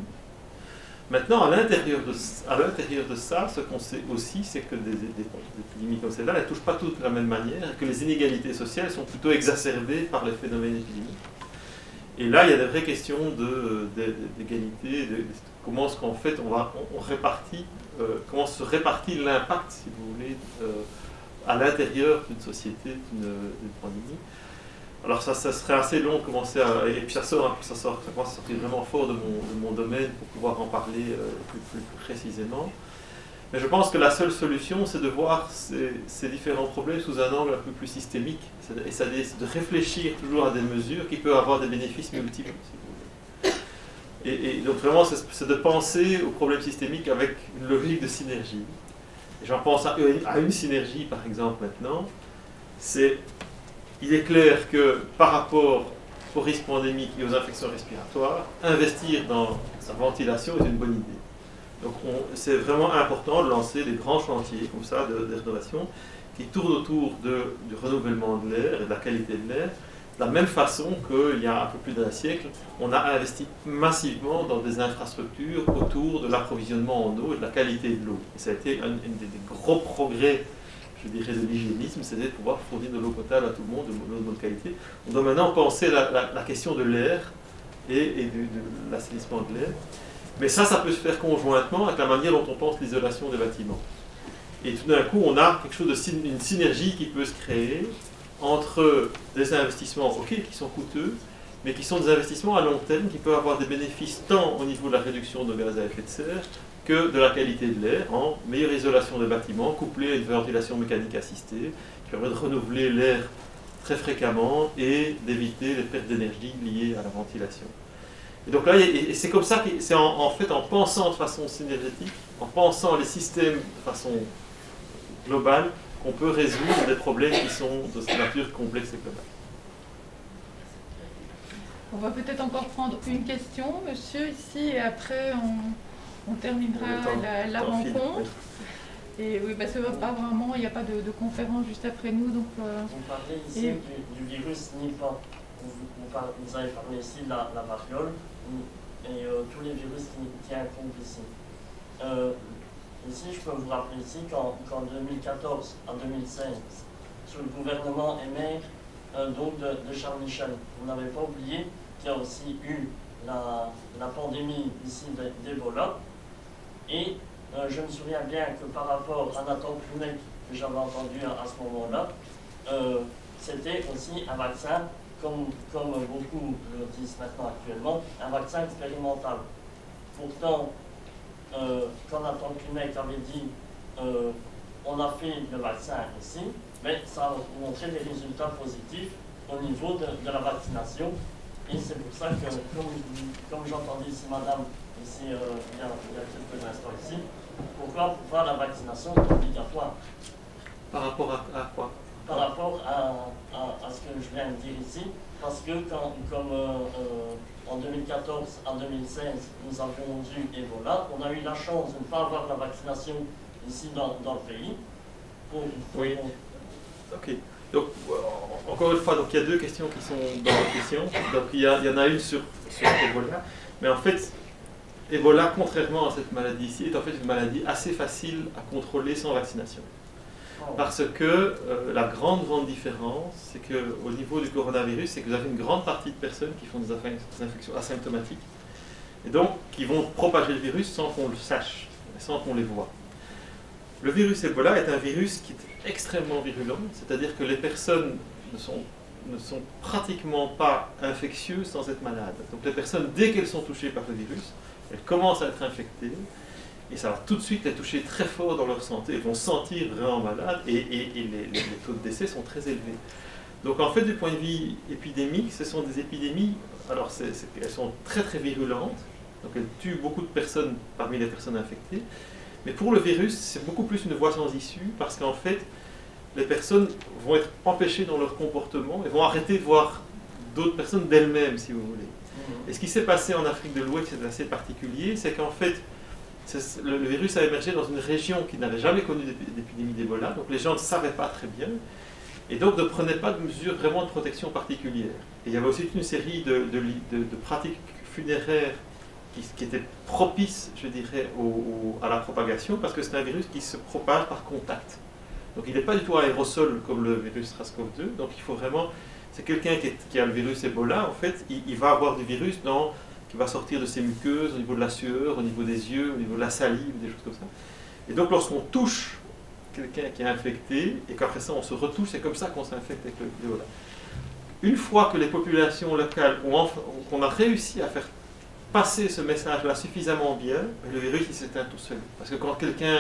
Maintenant, à l'intérieur de ça, ce qu'on sait aussi, c'est que des épidémies comme celle-là ne touchent pas toutes de la même manière, et que les inégalités sociales sont plutôt exacerbées par les phénomènes épidémiques. Et là, il y a des vraies questions d'égalité, comment est-ce qu'en fait on répartit, comment se répartit l'impact, si vous voulez, à l'intérieur d'une société, d'une pandémie. Alors ça serait assez long de commencer à... Et puis ça commence à sortir vraiment fort de mon domaine pour pouvoir en parler plus précisément. Mais je pense que la seule solution, c'est de voir ces différents problèmes sous un angle un peu plus systémique. Et c'est de réfléchir toujours à des mesures qui peuvent avoir des bénéfices multiples, si vous voulez. Et donc vraiment, c'est de penser aux problèmes systémiques avec une logique de synergie. Et j'en pense à une synergie, par exemple, maintenant. Il est clair que par rapport aux risques pandémiques et aux infections respiratoires, investir dans sa ventilation est une bonne idée. Donc c'est vraiment important de lancer des grands chantiers comme ça de rénovation qui tournent autour du renouvellement de l'air et de la qualité de l'air, de la même façon qu'il y a un peu plus d'un siècle, on a investi massivement dans des infrastructures autour de l'approvisionnement en eau et de la qualité de l'eau. Et ça a été un des gros progrès, je dirais, de l'hygiénisme, c'est-à-dire de pouvoir fournir de l'eau potable à tout le monde, de l'eau de bonne qualité. On doit maintenant penser la question de l'air et de l'assainissement de l'air. Mais ça peut se faire conjointement avec la manière dont on pense l'isolation des bâtiments. Et tout d'un coup, on a quelque chose une synergie qui peut se créer entre des investissements, qui sont coûteux, mais qui sont des investissements à long terme qui peuvent avoir des bénéfices tant au niveau de la réduction de gaz à effet de serre que de la qualité de l'air, en meilleure isolation des bâtiments, couplée à une ventilation mécanique assistée, qui permet de renouveler l'air très fréquemment et d'éviter les pertes d'énergie liées à la ventilation. Et donc là, c'est comme ça, c'est en fait en pensant de façon synergétique, en pensant les systèmes de façon globale, qu'on peut résoudre des problèmes qui sont de cette nature complexe et globale. On va peut-être encore prendre une question, monsieur, ici, et après on terminera la rencontre. Et oui, parce que apparemment, il n'y a pas de conférence juste après nous. Donc, Vous parlez ici du virus Nipah. Vous avez parlé ici de la variole et tous les virus qui incombent ici. Ici, je peux vous rappeler ici qu'en 2014 à 2016, sous le gouvernement Aymère donc de Charles Michel, vous n'avez pas oublié qu'il y a aussi eu la pandémie ici d'Ebola. Et je me souviens bien que par rapport à Nathan Plumet, que j'avais entendu à ce moment-là, c'était aussi un vaccin, comme beaucoup le disent maintenant actuellement, un vaccin expérimental. Pourtant, quand Nathan Plumet avait dit on a fait le vaccin ici, mais ça a montré des résultats positifs au niveau de la vaccination. Et c'est pour ça que, comme j'entendais ici madame, ici il y a quelques instants ici, pourquoi la vaccination est obligatoire? Par rapport à quoi? Par rapport à ce que je viens de dire ici, parce que en 2014 à 2016, nous avions eu Ebola, on a eu la chance de ne pas avoir la vaccination ici dans le pays. Oui. Ok. Donc, encore une fois, donc, il y a deux questions qui sont dans la question. Donc, il y en a une sur Ebola. Mais en fait, Ebola, contrairement à cette maladie ici, est en fait une maladie assez facile à contrôler sans vaccination. Parce que la grande différence, c'est qu'au niveau du coronavirus, c'est que vous avez une grande partie de personnes qui font des infections asymptomatiques et donc qui vont propager le virus sans qu'on le sache, sans qu'on les voit. Le virus Ebola est un virus qui est extrêmement virulent, c'est-à-dire que les personnes ne sont pratiquement pas infectieuses sans être malades. Donc les personnes, dès qu'elles sont touchées par le virus, elles commencent à être infectées et ça va tout de suite les toucher très fort dans leur santé. Elles vont se sentir vraiment malades et les taux de décès sont très élevés. Donc en fait, du point de vue épidémique, ce sont des épidémies, alors elles sont très virulentes, donc elles tuent beaucoup de personnes parmi les personnes infectées. Mais pour le virus, c'est beaucoup plus une voie sans issue, parce qu'en fait, les personnes vont être empêchées dans leur comportement et vont arrêter de voir d'autres personnes d'elles-mêmes, si vous voulez. Et ce qui s'est passé en Afrique de l'Ouest, c'est assez particulier, c'est qu'en fait, le virus a émergé dans une région qui n'avait jamais connu d'épidémie d'Ebola, donc les gens ne savaient pas très bien, et donc ne prenaient pas de mesures vraiment de protection particulière. Et il y avait aussi une série de pratiques funéraires qui était propice, je dirais, à la propagation, parce que c'est un virus qui se propage par contact. Donc il n'est pas du tout aérosol comme le virus SARS-CoV-2, donc il faut vraiment... C'est quelqu'un qui a le virus Ebola, en fait, il va avoir du virus qui va sortir de ses muqueuses, au niveau de la sueur, au niveau des yeux, au niveau de la salive, des choses comme ça. Et donc lorsqu'on touche quelqu'un qui est infecté, et qu'après ça on se retouche, c'est comme ça qu'on s'infecte avec le Ebola. Une fois que les populations locales qu'on a réussi à faire passer ce message-là suffisamment bien, le virus il s'éteint tout seul. Parce que quand quelqu'un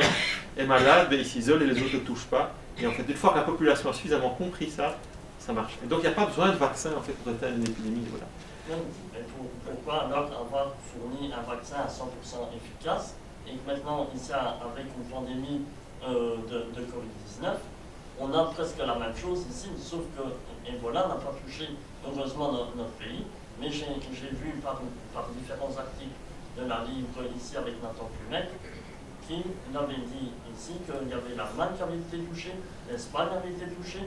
est malade, il s'isole et les autres ne le touchent pas. Et en fait, une fois que la population a suffisamment compris ça, ça marche. Et donc il n'y a pas besoin de vaccin en fait, pour éteindre une épidémie. Voilà. Pourquoi alors avoir fourni un vaccin à 100% efficace et que maintenant, ici, avec une pandémie de Covid-19, on a presque la même chose ici, sauf que Ebola n'a pas touché heureusement notre pays. Mais j'ai vu par différents articles de la livre ici avec Nathan Plumet qui avait dit ici qu'il y avait l'Allemagne qui avait été touchée, l'Espagne avait été touchée,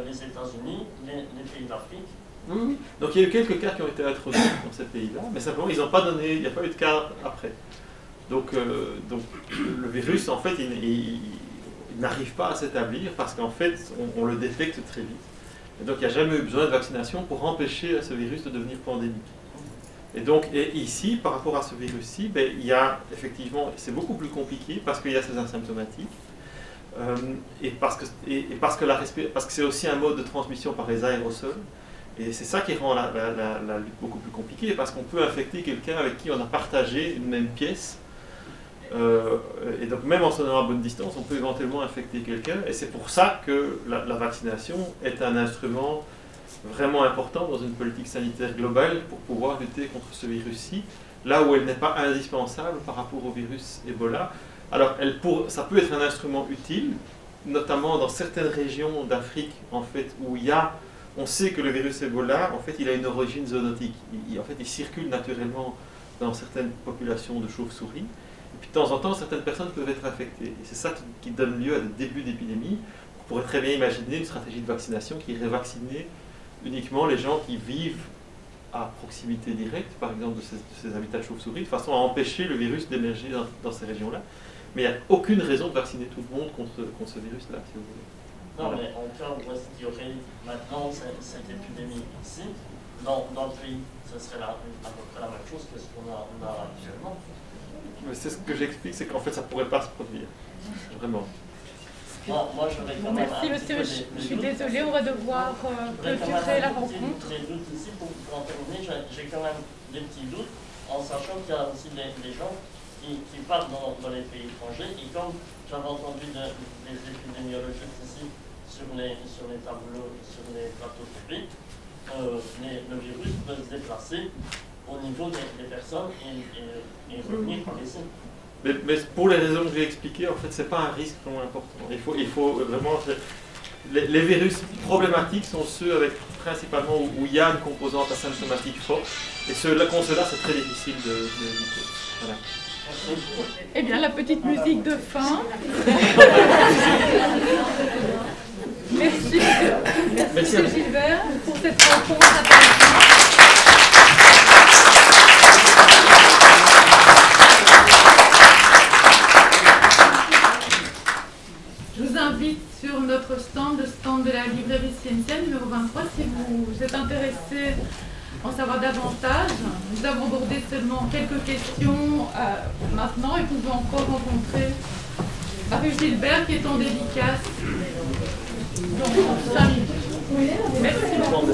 les États-Unis, les pays d'Afrique. Oui. Donc il y a eu quelques cas qui ont été introduits dans ces pays-là, mais simplement ils n'ont pas donné, il n'y a pas eu de cas après. Donc le virus en fait il n'arrive pas à s'établir parce qu'en fait on le détecte très vite. Et donc il n'y a jamais eu besoin de vaccination pour empêcher ce virus de devenir pandémique. Et ici, par rapport à ce virus-ci, il y a effectivement, c'est beaucoup plus compliqué parce qu'il y a ces asymptomatiques et parce que c'est aussi un mode de transmission par les aérosols. Et c'est ça qui rend la lutte beaucoup plus compliquée parce qu'on peut infecter quelqu'un avec qui on a partagé une même pièce. Et donc même en se tenant à bonne distance, on peut éventuellement infecter quelqu'un, et c'est pour ça que la vaccination est un instrument vraiment important dans une politique sanitaire globale pour pouvoir lutter contre ce virus-ci, là où elle n'est pas indispensable par rapport au virus Ebola. Alors ça peut être un instrument utile, notamment dans certaines régions d'Afrique en fait, où on sait que le virus Ebola, en fait, il a une origine zoonotique. Il circule naturellement dans certaines populations de chauves-souris. Et puis de temps en temps, certaines personnes peuvent être infectées. Et c'est ça qui donne lieu à des débuts d'épidémie. On pourrait très bien imaginer une stratégie de vaccination qui irait vacciner uniquement les gens qui vivent à proximité directe, par exemple, de ces habitats de chauves-souris, de façon à empêcher le virus d'émerger dans ces régions-là. Mais il n'y a aucune raison de vacciner tout le monde contre ce virus-là, si vous voulez. Non, mais en cas où est-ce qu'il y aurait maintenant cette épidémie ici, dans le pays, ce serait à peu près la même chose que ce qu'on a actuellement. C'est ce que j'explique, c'est qu'en fait ça ne pourrait pas se produire. Vraiment. Moi, je vais quand même. Merci monsieur, je suis désolée, on va devoir clôturer la rencontre. Des doutes ici pour en terminer, j'ai quand même des petits doutes, en sachant qu'il y a aussi des gens qui partent dans les pays étrangers, et comme j'avais entendu des épidémiologistes ici sur les tableaux, sur les plateaux publics, le virus peut se déplacer au niveau des personnes et revenir par ici. Mais pour les raisons que j'ai expliquées, en fait, c'est pas un risque vraiment important. Il faut vraiment... Les virus problématiques sont ceux principalement où il y a une composante asymptomatique forte, et contre cela, c'est très difficile de lutter. Voilà. Eh bien, la petite musique de fin. Merci M. Gilbert pour cette rencontre intéressante. Je vous invite invite sur notre stand, le stand de la librairie Scientia numéro 23, si vous êtes intéressé à en savoir davantage. Nous avons abordé seulement quelques questions maintenant et vous pouvez encore rencontrer Marie-Gilbert qui est en dédicace dans 5 minutes. Merci beaucoup.